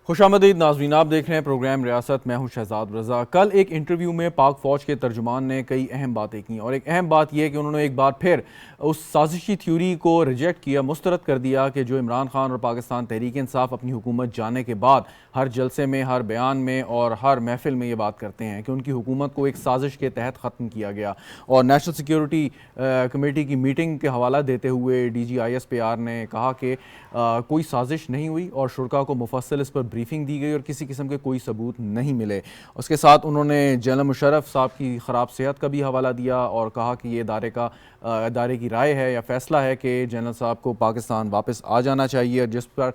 खुशामदीद नाज़रीन, आप देख रहे हैं प्रोग्राम रियासत। मैं हूं शहजाद रज़ा। कल एक इंटरव्यू में पाक फ़ौज के तर्जुमान ने कई अहम बातें की और एक अहम बात यह कि उन्होंने एक बार फिर उस साजिशी थ्योरी को रिजेक्ट किया, मुस्तरद कर दिया कि जो इमरान खान और पाकिस्तान तहरीक इंसाफ अपनी हुकूमत जाने के बाद हर जलसे में, हर बयान में और हर महफिल में ये बात करते हैं कि उनकी हुकूमत को एक साजिश के तहत ख़त्म किया गया। और नेशनल सिक्योरिटी कमेटी की मीटिंग के हवाला देते हुए DGISPR ने कहा कि कोई साजिश नहीं हुई और शुरा को मुफस्सल इस पर ब्रीफिंग दी गई और किसी किस्म के कोई सबूत नहीं मिले। उसके साथ उन्होंने जनरल मुशर्रफ साहब की ख़राब सेहत का भी हवाला दिया और कहा कि ये इदारे की राय है या फ़ैसला है कि जनरल साहब को पाकिस्तान वापस आ जाना चाहिए। जिस पर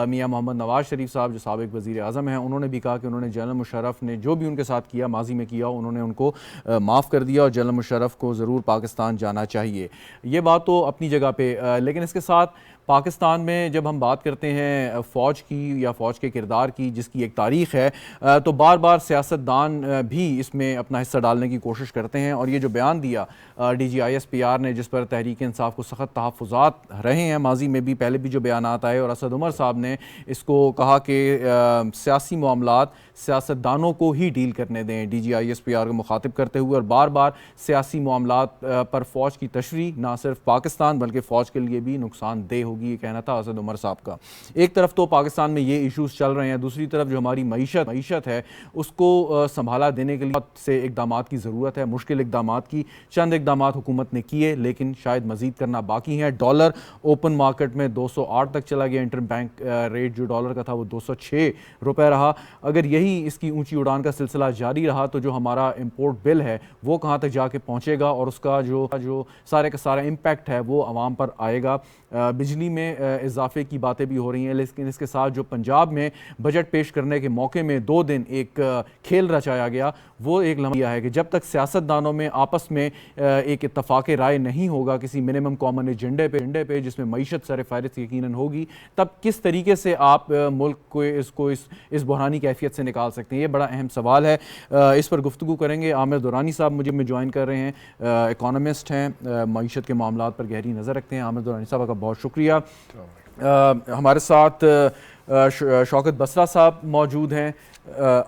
मियाँ मोहम्मद नवाज शरीफ साहब जो साबिक़ वज़ीर आज़म हैं, उन्होंने भी कहा कि उन्होंने जनरल मुशर्रफ ने जो भी उनके साथ किया, माजी में किया, उन्होंने उनको माफ़ कर दिया और जनरल मुशर्रफ को ज़रूर पाकिस्तान जाना चाहिए। ये बात तो अपनी जगह पे, लेकिन इसके साथ पाकिस्तान में जब हम बात करते हैं फ़ौज की या फ़ौज के किरदार की, जिसकी एक तारीख़ है, तो बार बार सियासतदान भी इसमें अपना हिस्सा डालने की कोशिश करते हैं। और ये जो बयान दिया DGISPR ने, जिस पर तहरीक इंसाफ को सख्त तहफ़्फ़ुज़ात रहे हैं माजी में भी, पहले भी जो बयान आए, और असद उमर साहब ने इसको कहा कि सियासी मामलात सियासतदानों को ही डील करने दें, DGISPR को मुखातिब करते हुए। और बार बार सियासी मामलात पर फ़ौज की तशरीह ना सिर्फ पाकिस्तान बल्कि फ़ौज के लिए भी नुकसानदेह होगी, ये कहना था असद उमर साहब का। एक तरफ तो पाकिस्तान में ये इश्यूज़ चल रहे हैं, दूसरी तरफ जो हमारी मईशत है उसको संभाला देने के लिए से इकदाम की ज़रूरत है, मुश्किल इकदाम की। चंद इकदाम हुकूमत ने किए लेकिन शायद मज़ीद करना बाकी है। डॉलर ओपन मार्केट में 208 तक चला गया, इंटर बैंक रेट जो डॉलर का था वो 206 रुपये रहा। अगर यही इसकी ऊंची उड़ान का सिलसिला जारी रहा तो जो हमारा इंपोर्ट बिल है वो कहाँ तक जाके पहुँचेगा और उसका जो सारे का सारा इम्पैक्ट है वो आवाम पर आएगा। बिजली में इजाफे की बातें भी हो रही हैं, लेकिन इसके साथ जो पंजाब में बजट पेश करने के मौके में 2 दिन एक खेल रचाया गया, वो एक लम्हा है कि जब तक सियासतदानों में आपस में एक इत्तफाक राय नहीं होगा किसी मिनिमम कॉमन एजेंडे पे जिसमें मईशत सर फ़हरिस्त यकीनन होगी, तब किस तरीके से आप मुल्क को इस बुरहानी कैफियत से निकाल सकते हैं, ये बड़ा अहम सवाल है। इस पर गुफ्तगू करेंगे। आमिर दुरानी साहब मुझे में ज्वाइन कर रहे हैं, इकोनॉमिस्ट हैं, मईशत के मामलात पर गहरी नज़र रखते हैं। आमिर दुरानी साहब का बहुत शुक्रिया। हमारे साथ शौकत बसरा साहब मौजूद हैं,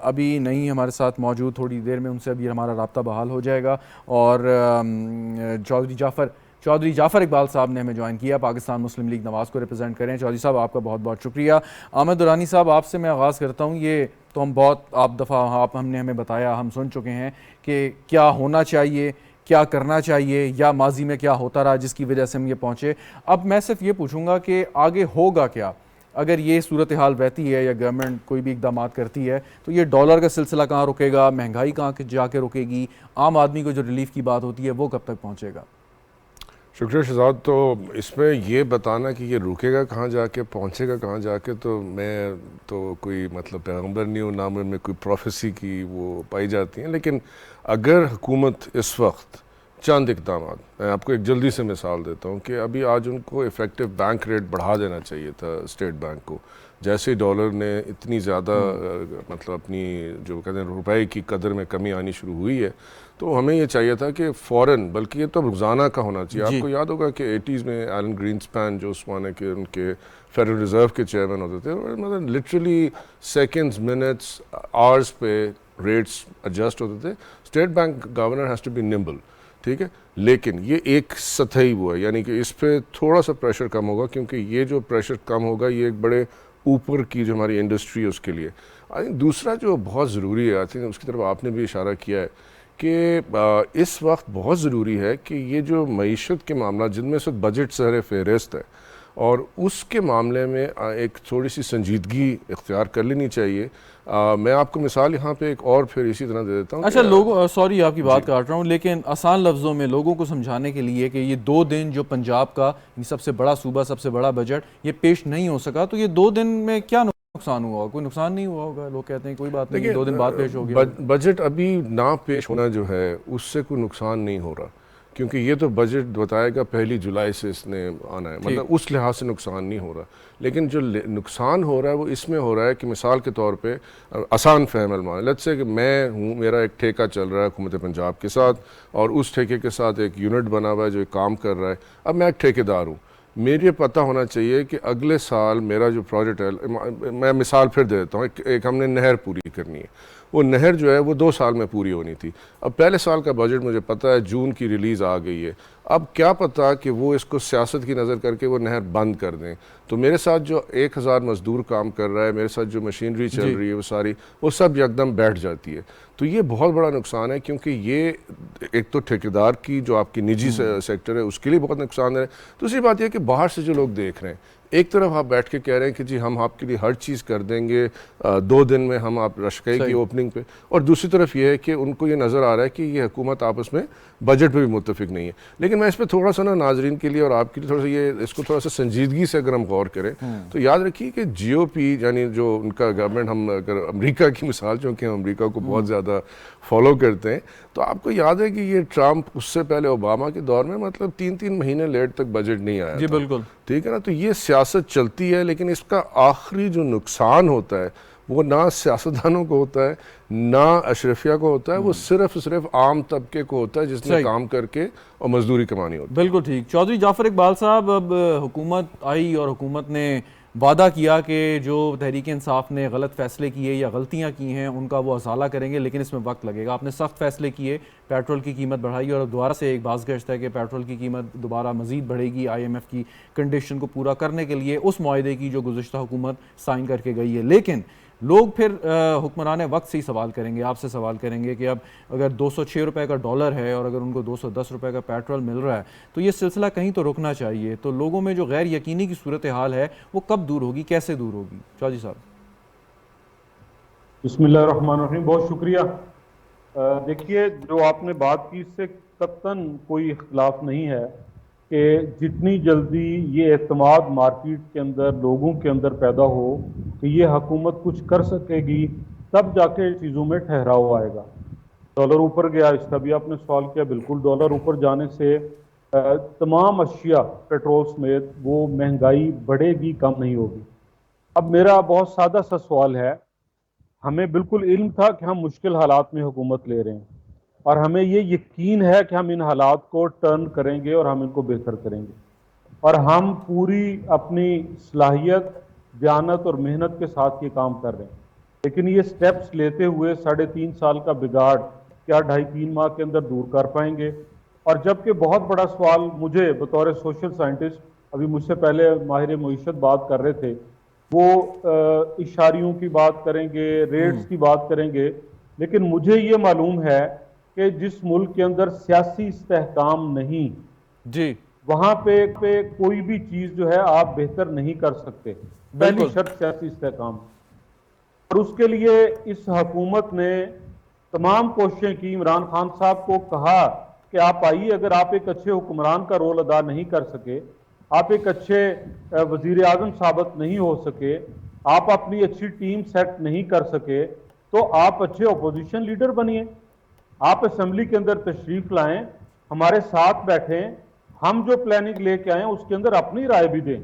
अभी नहीं हमारे साथ मौजूद, थोड़ी देर में उनसे अभी हमारा राब्ता बहाल हो जाएगा। और चौधरी जाफ़र इकबाल साहब ने हमें ज्वाइन किया, पाकिस्तान मुस्लिम लीग नवाज़ को रिप्रेजेंट करें। चौधरी साहब आपका बहुत बहुत शुक्रिया। आमिर दुरानी साहब, आपसे मैं आगाज़ करता हूँ। ये तो हम बहुत हमने हमें बताया, हम सुन चुके हैं कि क्या होना चाहिए, क्या करना चाहिए, या माजी में क्या होता रहा जिसकी वजह से हम ये पहुँचे। अब मैं सिर्फ ये पूछूंगा कि आगे होगा क्या अगर ये सूरत हाल रहती है या गवर्नमेंट कोई भी इकदाम करती है, तो ये डॉलर का सिलसिला कहाँ रुकेगा, महंगाई कहाँ जाके रुकेगी, आम आदमी को जो रिलीफ की बात होती है वो कब तक पहुँचेगा? शुक्रिया शहजाद। तो इसमें ये बताना कि ये रुकेगा कहाँ जाके, पहुँचेगा कहाँ जाके, तो मैं तो कोई मतलब पैगंबर नहीं हूँ, ना में कोई प्रोफेसी की वो पाई जाती हैं। लेकिन अगर हुकूमत इस वक्त चंद इकदाम, मैं आपको एक जल्दी से मिसाल देता हूँ कि अभी आज उनको इफ़ेक्टिव बैंक रेट बढ़ा देना चाहिए था स्टेट बैंक को। जैसे डॉलर ने इतनी ज़्यादा मतलब अपनी जो कहते हैं रुपए की कदर में कमी आनी शुरू हुई है, तो हमें ये चाहिए था कि फ़ौरन, बल्कि ये तो रोज़ाना का होना चाहिए। आपको याद होगा कि 80s में एलन ग्रीनस्पैन जो उस ज़माने के उनके फेडरल रिज़र्व के चेयरमैन होते थे, मतलब लिटरली सेकेंड्स, मिनट्स, आवर्स पे रेट्स एडजस्ट होते थे। State Bank governor has to be nimble, ठीक है। लेकिन ये एक सतही वो है, यानी कि इस पर थोड़ा सा प्रेशर कम होगा, क्योंकि ये जो प्रेशर कम होगा ये एक बड़े ऊपर की जो हमारी इंडस्ट्री है उसके लिए। आई थिंक दूसरा जो बहुत ज़रूरी है, आई थिंक उसकी तरफ आपने भी इशारा किया है कि इस वक्त बहुत ज़रूरी है कि ये जो मईशत के मामला जिनमें इस वक्त बजट सर फहरिस्त है और उसके मामले में एक थोड़ी सी संजीदगी इख्तियार कर लेनी चाहिए। मैं आपको मिसाल यहाँ पे एक और फिर इसी तरह दे देता हूँ। अच्छा, लोगों, सॉरी आपकी बात काट रहा हूँ, लेकिन आसान लफ्ज़ों में लोगों को समझाने के लिए कि ये 2 दिन जो पंजाब का सबसे बड़ा सूबा, सबसे बड़ा बजट ये पेश नहीं हो सका, तो ये 2 दिन में क्या नुकसान हुआ? कोई नुकसान नहीं हुआ होगा, लोग कहते हैं कोई बात नहीं, 2 दिन बाद पेश हो गया। बजट अभी ना पेश होना जो है उससे कोई नुकसान नहीं हो रहा, क्योंकि ये तो बजट बताएगा 1 जुलाई से इसने आना है, मतलब उस लिहाज से नुकसान नहीं हो रहा। लेकिन जो नुकसान हो रहा है वो इसमें हो रहा है कि मिसाल के तौर पे आसान फहम मान लेट्स से कि मैं हूँ, मेरा एक ठेका चल रहा है हुकूमत पंजाब के साथ और उस ठेके के साथ एक यूनिट बना हुआ है जो एक काम कर रहा है। अब मैं एक ठेकेदार हूँ, मेरे पता होना चाहिए कि अगले साल मेरा जो प्रोजेक्ट है, मैं मिसाल फिर दे देता हूँ, एक हमने नहर पूरी करनी है, वो नहर जो है वो 2 साल में पूरी होनी थी। अब पहले साल का बजट मुझे पता है जून की रिलीज़ आ गई है, अब क्या पता कि वो इसको सियासत की नज़र करके वो नहर बंद कर दें। तो मेरे साथ जो 1000 मजदूर काम कर रहा है, मेरे साथ जो मशीनरी चल रही है वो सारी, वो सब यकदम बैठ जाती है। तो ये बहुत बड़ा नुकसान है, क्योंकि ये एक तो ठेकेदार की जो आपकी निजी सेक्टर है उसके लिए बहुत नुकसान है। दूसरी बात यह कि बाहर से जो लोग देख रहे हैं, एक तरफ आप बैठ के कह रहे हैं कि जी हम आपके लिए हर चीज़ कर देंगे, 2 दिन में हम आप रशकई की ओपनिंग पे, और दूसरी तरफ ये है कि उनको ये नज़र आ रहा है कि ये हुकूमत आपस में बजट पे भी मुत्तफिक नहीं है। लेकिन मैं इस पर थोड़ा सा ना नाजरीन के लिए और आपके लिए थोड़ा सा ये इसको थोड़ा सा संजीदगी से अगर हम गौर करें तो याद रखिए कि GOP यानी जो उनका गवर्नमेंट, हम अगर अमेरिका की मिसाल, चूँकि हम अमेरिका को बहुत ज़्यादा फॉलो करते हैं, तो आपको याद है कि ये ट्रंप, उससे पहले ओबामा के दौर में मतलब 3-3 महीने लेट तक बजट नहीं आया जी था। बिल्कुल, ठीक है ना। तो ये सियासत चलती है, लेकिन इसका आखिरी जो नुकसान होता है वो ना सियासतदानों को होता है, ना अशरफिया को होता है, वो सिर्फ आम तबके को होता है जिसने काम करके और मजदूरी कमानी होती है। बिल्कुल ठीक। चौधरी जाफर इकबाल साहब, अब हुकूमत आई और हुकूमत ने वादा किया कि जो तहरीक इंसाफ ने गलत फैसले किए या गलतियां की हैं उनका वो असाला करेंगे, लेकिन इसमें वक्त लगेगा। आपने सख्त फैसले किए, पेट्रोल की कीमत बढ़ाई और दोबारा से एक बाज़गश्त है कि पेट्रोल की कीमत दोबारा मज़ीद बढ़ेगी IMF की कंडीशन को पूरा करने के लिए, उस मुआहदे की जो गुज़िश्ता हुकूमत साइन करके गई है। लेकिन लोग फिर हुक्मरान वक्त से ही सवाल करेंगे, आपसे सवाल करेंगे कि अब अगर 206 रुपये का डॉलर है और अगर उनको 210 रुपये का पेट्रोल मिल रहा है तो ये सिलसिला कहीं तो रुकना चाहिए। तो लोगों में जो गैर यकीनी की सूरत हाल है वो कब दूर होगी, कैसे दूर होगी? चौधरी साहब। बिस्मिल्लाहिर्रहमानिर्रहीम, बहुत शुक्रिया। देखिए, जो आपने बात की इससे कतन कोई इख्तिलाफ नहीं है कि जितनी जल्दी ये एतमाद मार्केट के अंदर, लोगों के अंदर पैदा हो कि ये हुकूमत कुछ कर सकेगी, तब जाके चीज़ों में ठहराव आएगा। डॉलर ऊपर गया, इसका भी आपने सवाल किया। बिल्कुल, डॉलर ऊपर जाने से तमाम अशिया, पेट्रोल समेत, वो महंगाई बढ़ेगी, कम नहीं होगी। अब मेरा बहुत सादा सा सवाल है, हमें बिल्कुल इल्म था कि हम मुश्किल हालात में हुकूमत ले रहे हैं और हमें ये यकीन है कि हम इन हालात को टर्न करेंगे और हम इनको बेहतर करेंगे, और हम पूरी अपनी सलाहियत, दयानत और मेहनत के साथ ये काम कर रहे हैं। लेकिन ये स्टेप्स लेते हुए 3.5 साल का बिगाड़ क्या 2.5-3 माह के अंदर दूर कर पाएंगे? और जबकि बहुत बड़ा सवाल मुझे बतौर सोशल साइंटिस्ट, अभी मुझसे पहले माहिर मईशत बात कर रहे थे, वो इशारियों की बात करेंगे, रेट्स की बात करेंगे, लेकिन मुझे ये मालूम है कि जिस मुल्क के अंदर सियासी इस्तेहकाम नहीं जी, वहां पे कोई भी चीज जो है आप बेहतर नहीं कर सकते। पहली शर्त सियासी इस्तेहकाम, और उसके लिए इस हुकूमत ने तमाम कोशिशें की। इमरान खान साहब को कहा कि आप आइए, अगर आप एक अच्छे हुक्मरान का रोल अदा नहीं कर सके, आप एक अच्छे वजीर आजम साबित नहीं हो सके, आप अपनी अच्छी टीम सेट नहीं कर सके, तो आप अच्छे अपोजिशन लीडर बनिए, आप असेंबली के अंदर तशरीफ लाएं, हमारे साथ बैठें, हम जो प्लानिंग लेके आए उसके अंदर अपनी राय भी दें।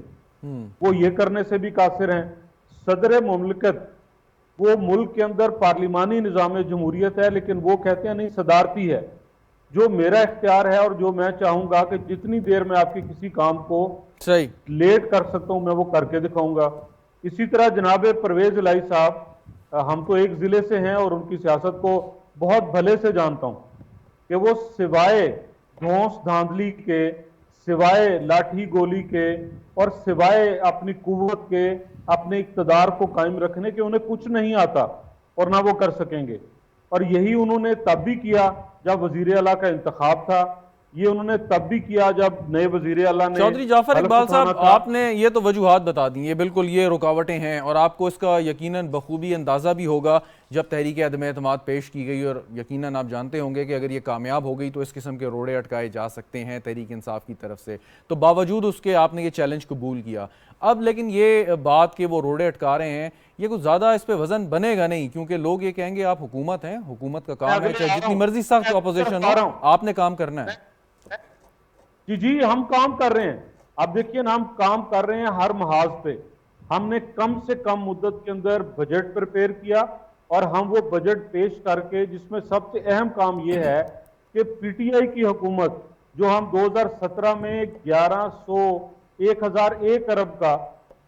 वो ये करने से भी कासिर हैं। सदर मुमलिकत, वो मुल्क के अंदर पार्लिमानी निज़ाम जमहूरियत है, लेकिन वो कहते हैं नहीं, सदारती है। जो मेरा इख्तियार है और जो मैं चाहूंगा कि जितनी देर में आपके किसी काम को सही लेट कर सकता हूं, मैं वो करके दिखाऊंगा। इसी तरह जनाब परवेज इलाही साहब, हम तो एक जिले से हैं और उनकी सियासत को बहुत भले से जानता हूं कि वो सिवाय धौंस धांधली के, सिवाय लाठी गोली के और सिवाय अपनी कुव्वत के, अपने इक़्तिदार को कायम रखने के उन्हें कुछ नहीं आता और ना वो कर सकेंगे। और यही उन्होंने तब भी किया जब वजीर आला का इंतखाब था, ये उन्होंने तब भी किया जब नए वजीर आला ने। चौधरी जाफर इकबाल साहब, आपने ये तो वजूहात बता दी, ये बिल्कुल ये रुकावटें हैं और आपको इसका यकीनन बखूबी अंदाज़ा भी होगा जब तहरीक अदम एतमाद पेश की गई, और यकीनन आप जानते होंगे कि अगर ये कामयाब हो गई तो इस किस्म के रोड़े अटकाए जा सकते हैं तहरीक इंसाफ की तरफ से। तो बावजूद उसके आपने ये चैलेंज कबूल किया। अब लेकिन ये बात कि वो रोड़े अटका रहे हैं, ये कुछ ज़्यादा इस पर वजन बनेगा नहीं, क्योंकि लोग ये कहेंगे आप हुकूमत हैं, हुकूमत का काम है, चाहे जितनी मर्जी सख्त अपोजिशन हो, आपने काम करना है। जी जी, हम काम कर रहे हैं। अब देखिए ना, हम काम कर रहे हैं हर महाज पे। हमने कम से कम मुद्दत के अंदर बजट प्रिपेयर किया और हम वो बजट पेश करके, जिसमें सबसे अहम काम यह है कि PTI की हुकूमत, जो हम 2017 में 1100 1001 अरब का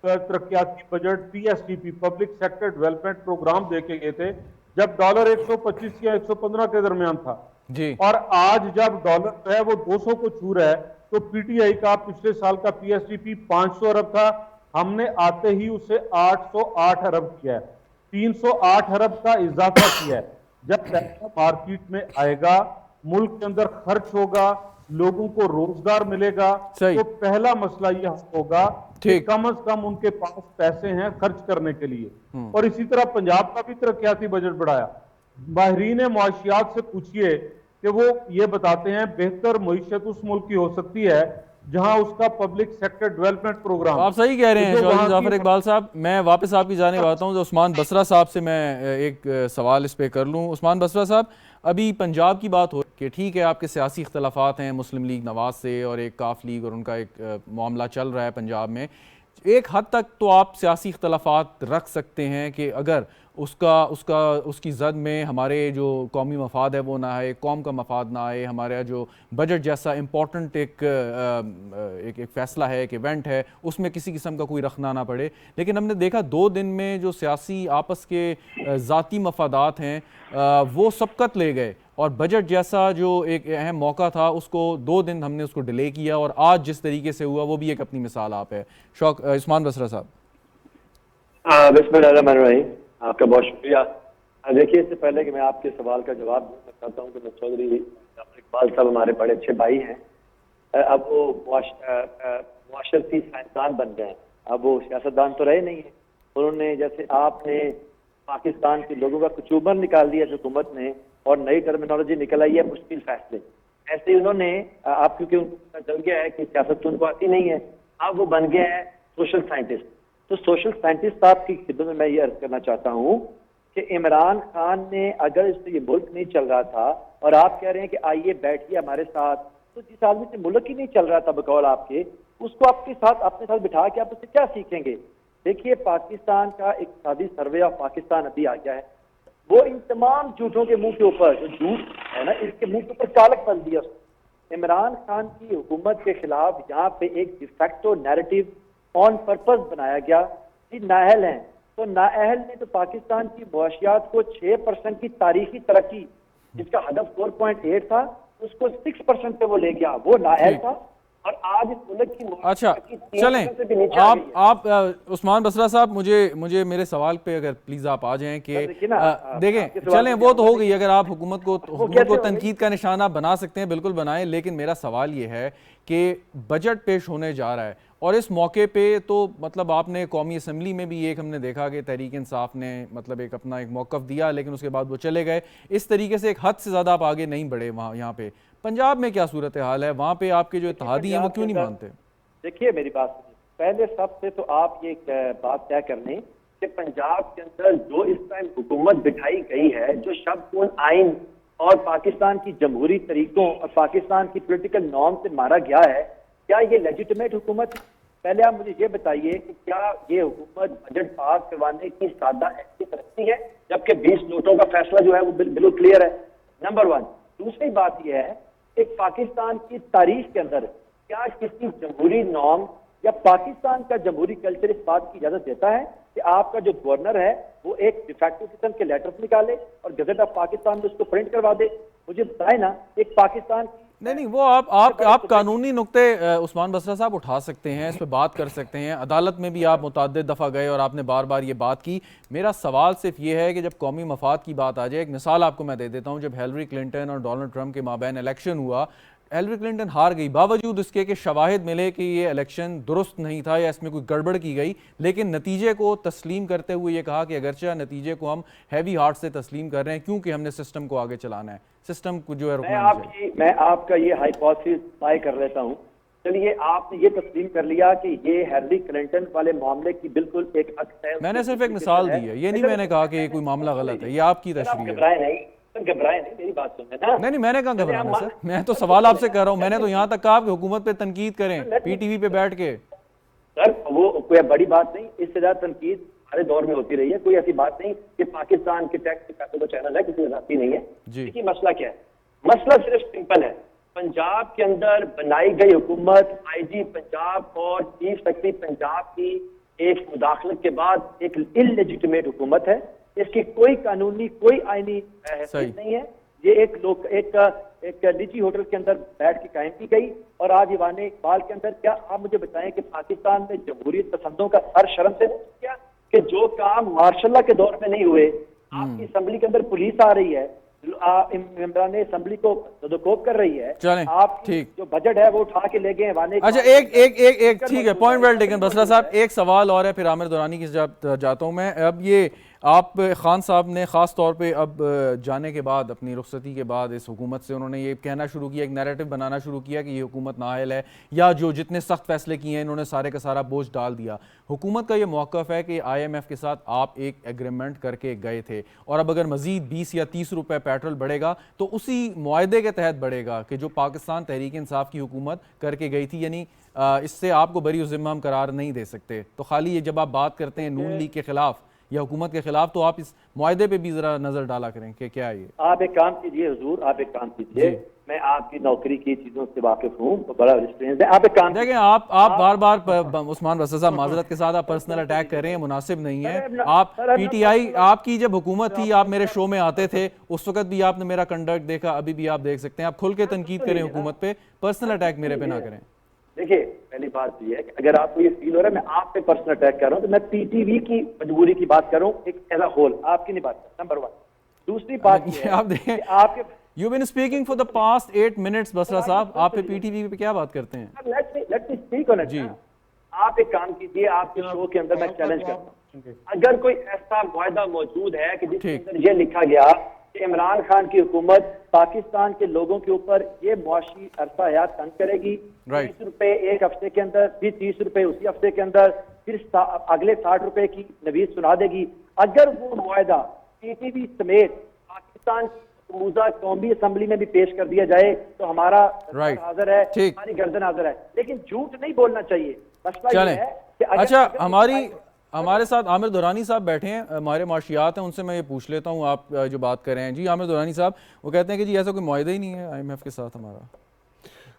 तरक्याती budget PSDP public sector development programme देके गए थे, जब डॉलर 125 या 115 के दरमियान था। जी। और आज जब डॉलर जो है वो 200 को छू रहा है, तो पीटीआई का पिछले साल का पीएसडीपी 500 अरब था, हमने आते ही उसे 808 अरब किया है, 308 अरब का इजाफा किया है। जब पैसा मार्केट में आएगा, मुल्क के अंदर खर्च होगा, लोगों को रोजगार मिलेगा, सही। तो पहला मसला यह होगा कि ठीक। कम से कम उनके पास पैसे हैं खर्च करने के लिए। और इसी तरह पंजाब का भी तरक्याती बजट बढ़ाया। माहिरीन मुआशियात से पूछिए कि वो ये बताते हैं बेहतर मईशत उस मुल्क की हो सकती है जहां उसका पब्लिक सेक्टर डेवलपमेंट प्रोग्राम। आप सही कह रहे हैं तो जो चौधरी वहाँ जाफर की- इकबाल साहब। मैं वापस आपकी जानिब आता हूँ, तो उस्मान बसरा साहब से मैं एक सवाल इस पे कर लूँ। उस्मान बसरा साहब, अभी पंजाब की बात हो कि ठीक है आपके सियासी इख्तलाफात हैं मुस्लिम लीग नवाज से, और एक काफ लीग और उनका एक मामला चल रहा है पंजाब में। एक हद तक तो आप सियासी इख्तलाफात रख सकते हैं कि अगर उसकी जद में हमारे जो कौमी मफाद है वो ना आए, कौम का मफाद ना आए, हमारा जो बजट जैसा इम्पोर्टेंट एक फ़ैसला है, एक इवेंट है, उसमें किसी किस्म का कोई रखना ना पड़े। लेकिन हमने देखा 2 दिन में जो सियासी आपस के ज़ाती मफादात हैं वो सबकत ले गए, और बजट जैसा जो एक अहम मौका था उसको 2 दिन हमने उसको डिले किया, और आज जिस तरीके से हुआ वो भी एक अपनी मिसाल आप है। उस्मान बसरा साहब। बिस्मिल्लाहिर्रहमानिर्रहीम, आपका बहुत शुक्रिया। देखिए, इससे पहले कि मैं आपके सवाल का जवाब देना चाहता हूँ कि मैं चौधरी जाफर इकबाल साहब हमारे बड़े अच्छे भाई हैं। अब वो मुआशरती साइंसदान बन गए हैं, अब वो सियासतदान तो रहे नहीं है। उन्होंने, जैसे आपने पाकिस्तान के लोगों का कचूबर निकाल दिया हुकूमत ने, और नई टर्मिनोलॉजी निकल आई है मुश्किल फैसले, ऐसे ही उन्होंने आप, क्योंकि उनको पता चल गया है कि सियासत तो उनको आती नहीं है, अब वो बन गए हैं सोशल साइंटिस्ट। तो सोशल साइंटिस्ट साहब की खिदमत में मैं ये अर्ज करना चाहता हूँ कि इमरान खान ने, अगर इससे ये मुल्क नहीं चल रहा था और आप कह रहे हैं कि आइए बैठिए हमारे साथ, तो जिस आदमी से मुल्क ही नहीं चल रहा था बकौल आपके, उसको आपके साथ अपने साथ बिठा के आप उससे क्या सीखेंगे। देखिए, पाकिस्तान का एक इक़्तिसादी सर्वे ऑफ पाकिस्तान अभी आ गया है, वो इन तमाम झूठों के मुंह के ऊपर, जो झूठ है ना, इसके मुंह के ऊपर चालक बन दिया उसने। इमरान खान की हुकूमत के खिलाफ यहाँ पे एक डिफेक्टो नैरेटिव ऑन पर्पस बनाया गया कि नाअहल हैं। तो नाअहल ने तो पाकिस्तान की मुआशियात को 6% की तारीखी तरक्की, जिसका हदफ 4.8 था, उसको 6% पे वो ले गया। वो नाअहल था, और आज इस मुल्क की अच्छा, चलें आप उस्मान बसरा साहब, मुझे मेरे सवाल पे अगर प्लीज आप आ जाएं कि देखें, चलें वो तो हो गई। अगर आप हुकूमत को तनकीद का निशाना बना सकते हैं बिल्कुल बनाएं, लेकिन मेरा सवाल ये है कि बजट पेश होने जा रहा है, और इस मौके पे तो मतलब आपने कौमी असम्बली में भी एक हमने देखा कि तहरीक इंसाफ ने मतलब एक अपना एक मौक़िफ़ दिया, लेकिन उसके बाद वो चले गए। इस तरीके से एक हद से ज़्यादा आप आगे नहीं बढ़े। वहाँ यहाँ पे पंजाब में क्या सूरत हाल है? वहाँ पे आपके जो इत्तेहादी हैं वो क्यों नहीं मानते? देखिए, मेरी बात सुनिए, पहले सबसे तो आप ये बात तय कर लें कि पंजाब के अंदर जो इस टाइम हुकूमत बिठाई गई है, जो शब्द आइन और पाकिस्तान की जमहूरी तरीकों और पाकिस्तान की पॉलिटिकल नॉर्म से मारा गया है, क्या ये लेजिटिमेट हुकूमत? पहले आप मुझे ये बताइए कि क्या ये हुकूमत बजट पास करवाने की सादा हैसियत रखती है, जबकि 20 नोटों का फैसला जो है वो बिल्कुल क्लियर है। नंबर 1। दूसरी बात यह है कि पाकिस्तान की तारीख के अंदर क्या किसी जमहूरी नॉर्म या पाकिस्तान का जमहूरी कल्चर इस बात की इजाजत देता है कि आपका जो गवर्नर है वो एक डिफेक्टिव किस्म के लेटर्स निकाले और गजट ऑफ पाकिस्तान में उसको प्रिंट करवा दे? मुझे बताए ना, एक पाकिस्तान नहीं वो आप कानूनी नुक्ते उस्मान बसरा साहब उठा सकते हैं, इस पर बात कर सकते हैं। अदालत में भी आप मुतअद्दिद दफ़ा गए और आपने बार बार ये बात की। मेरा सवाल सिर्फ ये है कि जब कौमी मफाद की बात आ जाए, एक मिसाल आपको मैं दे देता हूँ। जब हिलरी क्लिंटन और डोनाल्ड ट्रंप के माबैन इलेक्शन हुआ, हिलरी क्लिंटन हार गई, बावजूद इसके कि शवाहिद मिले कि ये इलेक्शन दुरुस्त नहीं था या इसमें कोई गड़बड़ की गई, लेकिन नतीजे को तस्लीम करते हुए ये कहा कि अगरचे नतीजे को हम हैवी हार्ट से तस्लीम कर रहे हैं, क्योंकि हमने सिस्टम को आगे चलाना है, सिस्टम को जो है मैं आपका ये हाइपोथेसिस तय कर लेता हूँ। चलिए, आपने ये तस्लीम कर लिया कि ये हिलरी क्लिंटन वाले मामले की बिल्कुल एक मैंने सिर्फ एक मिसाल दी है, ये नहीं मैंने कहा कि कोई मामला गलत है, ये आपकी तशरीह है। घबराए नहीं, मेरी बात सुनना ना। नहीं मैंने कहा घबराना सर, मैं तो सवाल आपसे कर रहा हूँ। मैंने तो यहाँ तक कहा कि हुकूमत पे तनकीद करें पीटीवी पे बैठ के। सर वो कोई बड़ी बात नहीं, इससे ज्यादा तनकीद हर दौर में होती रही है, कोई ऐसी बात नहीं कि पाकिस्तान के टैक्स के पैसे का चैनल है, किसी आजादी नहीं है। देखिए मसला क्या है, मसला सिर्फ सिंपल है पंजाब के अंदर बनाई गई हुकूमत आईजी पंजाब और चीफ सेक्रेटरी पंजाब की एक मुदाखलत के बाद एक इलेजिटिमेट हुकूमत है। इसकी कोई कानूनी कोई आईनी हैसियत नहीं है। ये एक निजी होटल के अंदर बैठ के कायम की गई और आज ईवान इकबाल के अंदर क्या आप मुझे बताएं कि पाकिस्तान में जमहूरियत पसंदों का हर शर्म से क्या कि जो काम मार्शल के दौर में नहीं हुए, आपकी असेंबली के अंदर पुलिस आ रही है, मेंबरान असेंबली को सदुकोप कर रही है, आप ठीक जो बजट है वो उठा के ले गए वाने। अच्छा एक ठीक है, पॉइंट वेल टेकन बसरा साहब। एक सवाल और है, फिर आमिर दुरानी की जाता हूँ मैं। अब ये आप खान साहब ने ख़ास तौर पे अब जाने के बाद, अपनी रुखसती के बाद इस हुकूमत से उन्होंने ये कहना शुरू किया, एक नैरेटिव बनाना शुरू किया कि ये हुकूमत नाअहल है, या जो जितने सख्त फैसले किए हैं इन्होंने सारे का सारा बोझ डाल दिया। हुकूमत का ये मौक़िफ़ है कि IMF के साथ आप एक एग्रीमेंट करके गए थे और अब अगर मज़ीद 20 या 30 रुपये पेट्रोल बढ़ेगा तो उसी मुआहदे के तहत बढ़ेगा कि जो पाकिस्तान तहरीक इंसाफ की हुकूमत करके गई थी, यानी इससे आपको बरी ज़िम्मा हम करार नहीं दे सकते। तो खाली ये जब आप बात करते हैं नून लीग के खिलाफ या हुकूमत के खिलाफ, तो आप इस मुआहदे पे भी जरा नजर डाला करें कि क्या है ये। आप एक काम कीजिए हुजूर, आप एक काम कीजिए, मैं आपकी नौकरी की चीजों से वाकिफ हूँ, तो बड़ा एक्सपीरियंस है। आप एक काम देखें, आप बार बार उस्मान बसर साहब माजरत के साथ आप पर्सनल अटैक कर रहे हैं, मुनासिब नहीं है। आप PTI आपकी जब हुकूमत थी, आप मेरे शो में आते थे, उस वक्त भी आपने मेरा कंडक्ट देखा, अभी भी आप देख सकते हैं। आप खुल के तनकीद करें हुकूमत पे, पर्सनल अटैक मेरे पे ना करें। देखिए, पहली बात ये है कि अगर आपको ये फील हो रहा है मैं आप पे पर्सनल अटैक कर रहा हूँ, तो मैं PTV की मजबूरी की बात कर रहा हूँ, एक एज अ होल, आपकी नहीं बात कर, नंबर 1। दूसरी बात ये आप देखें, आपके you been speaking for the past 8 minutes Basra साहब, आप पे PTV पे क्या बात करते हैं? Let me speak on it ji. आप एक काम कीजिए, आपके शो के अंदर मैं चैलेंज करता हूँ, अगर कोई ऐसा मुआहदा मौजूद है कि जिसके अंदर ये लिखा गया कि इमरान खान की हुकूमत पाकिस्तान के लोगों के ऊपर ये मुआशी अरसा हयात तंग करेगी, 30 रुपए एक हफ्ते के अंदर, फिर 30 रुपए उसी हफ्ते के अंदर, फिर अगले 60 रुपए की नवीज सुना देगी। अगर वो मुआहदा PTV समेत पाकिस्तान की मौजूदा कौमी असेंबली में भी पेश कर दिया जाए तो हमारा हाजिर है, हमारी गर्दन हाजिर है, लेकिन झूठ नहीं बोलना चाहिए। मसला ये है कि अच्छा, हमारे साथ आमिर दुरानी साहब बैठे हैं, हमारे माशियात हैं, उनसे मैं ये पूछ लेता हूँ, आप जो बात कर रहे हैं। जी आमिर दुरानी साहब, वो कहते हैं कि जी ऐसा कोई मुआहदा ही नहीं है IMF के साथ हमारा।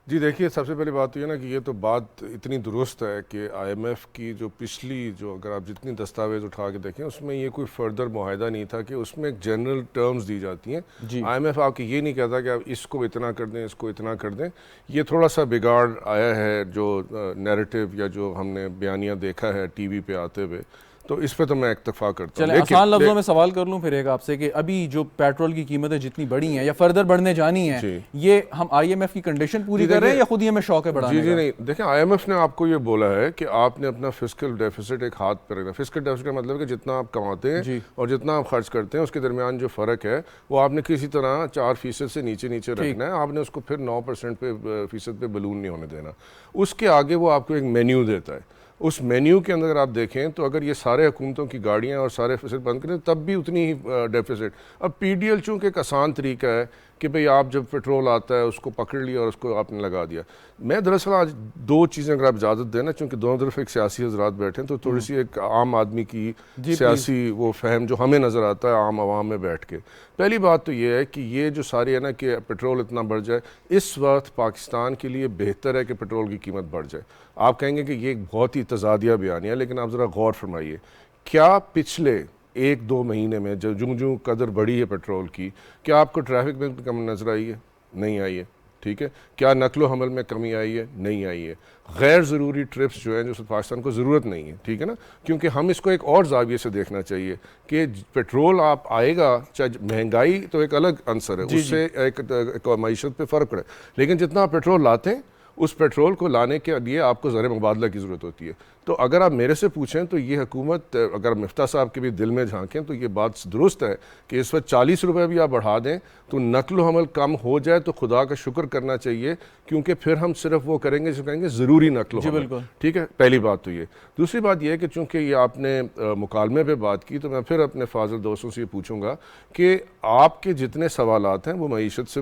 जी देखिए, सबसे पहली बात तो ये ना कि ये तो बात इतनी दुरुस्त है कि IMF की जो पिछली, जो अगर आप जितनी दस्तावेज़ उठा के देखें, उसमें ये कोई फर्दर मुआहदा नहीं था कि उसमें एक जनरल टर्म्स दी जाती हैं। IMF आपको ये नहीं कहता कि आप इसको इतना कर दें, इसको इतना कर दें। ये थोड़ा सा बिगाड़ आया है जो नैरेटिव या जो हमने बयानिया देखा है TV पे आते हुए, तो इस पे तो मैं इत्तेफाक करता हूँ। आसान लफ्जों में सवाल कर लूँ फिर एक आपसे कि अभी जो पेट्रोल की कीमतें जितनी बढ़ी हैं या फर्दर बढ़ने जानी हैं, ये हम IMF की कंडीशन पूरी कर रहे हैं या खुद ही हमें शौक है बढ़ाने? जी नहीं, देखें, IMF ने आपको ये बोला है कि आपने अपना फिस्कल डेफिसिट एक हाथ पर रखना। फिस्कल डेफिसिट का मतलब है कि जितना आप कमाते हैं और जितना आप खर्च करते हैं उसके दरमियान जो फ़र्क है वो आपने किसी तरह 4% से नीचे रखना है। आपने उसको फिर 9% पे बलून नहीं होने देना। उसके आगे वो आपको एक मेन्यू देता है। उस मेन्यू के अंदर अगर आप देखें तो अगर ये सारे हुकूमतों की गाड़ियाँ और सारे फैसिलिटी बंद करें तब भी उतनी ही डेफिसिट। अब PDL चूँकि एक आसान तरीका है कि भाई आप जब पेट्रोल आता है उसको पकड़ लिया और उसको आपने लगा दिया। मैं दरअसल आज 2 चीज़ें अगर आप इजाज़त देना, चूँकि दोनों तरफ एक सियासी हजरात बैठे हैं, तो थोड़ी सी एक आम आदमी की सियासी वो फहम जो हमें नज़र आता है आम आवाम में बैठ के। पहली बात तो ये है कि ये जो सारी है ना कि पेट्रोल इतना बढ़ जाए, इस वक्त पाकिस्तान के लिए बेहतर है कि पेट्रोल की कीमत बढ़ जाए। आप कहेंगे कि ये एक बहुत ही तजादिया बयानिया, लेकिन आप ज़रा गौर फरमाइए, क्या पिछले 1-2 महीने में जो कदर बढ़ी है पेट्रोल की, क्या आपको ट्रैफिक में कमी नज़र आई है? नहीं आई है। ठीक है, क्या नकलो हमल में कमी आई है? नहीं आई है। गैर ज़रूरी ट्रिप्स जो हैं जो पाकिस्तान को ज़रूरत नहीं है, ठीक है ना, क्योंकि हम इसको एक और जाविये से देखना चाहिए कि पेट्रोल आप आएगा, चाहे महंगाई तो एक अलग अंसर है, उससे एक मईशत पे फ़र्क पड़े, लेकिन जितना आप पेट्रोल लाते हैं उस पेट्रोल को लाने के लिए आपको ज़र मुबादला की ज़रूरत होती है। तो अगर आप मेरे से पूछें तो ये हुकूमत, अगर मिफ्ता साहब के भी दिल में झांकें तो ये बात दुरुस्त है कि इस वक्त 40 रुपये भी आप बढ़ा दें तो नकल हमल कम हो जाए तो खुदा का शुक्र करना चाहिए, क्योंकि फिर हम सिर्फ वो करेंगे जो कहेंगे ज़रूरी नकल हमल। ठीक है, पहली बात तो ये। दूसरी बात यह है कि चूँकि ये आपने मुकालमे पर बात की, तो मैं फिर अपने फाजिल दोस्तों से ये पूछूँगा कि आपके जितने सवालात हैं वो मईशत से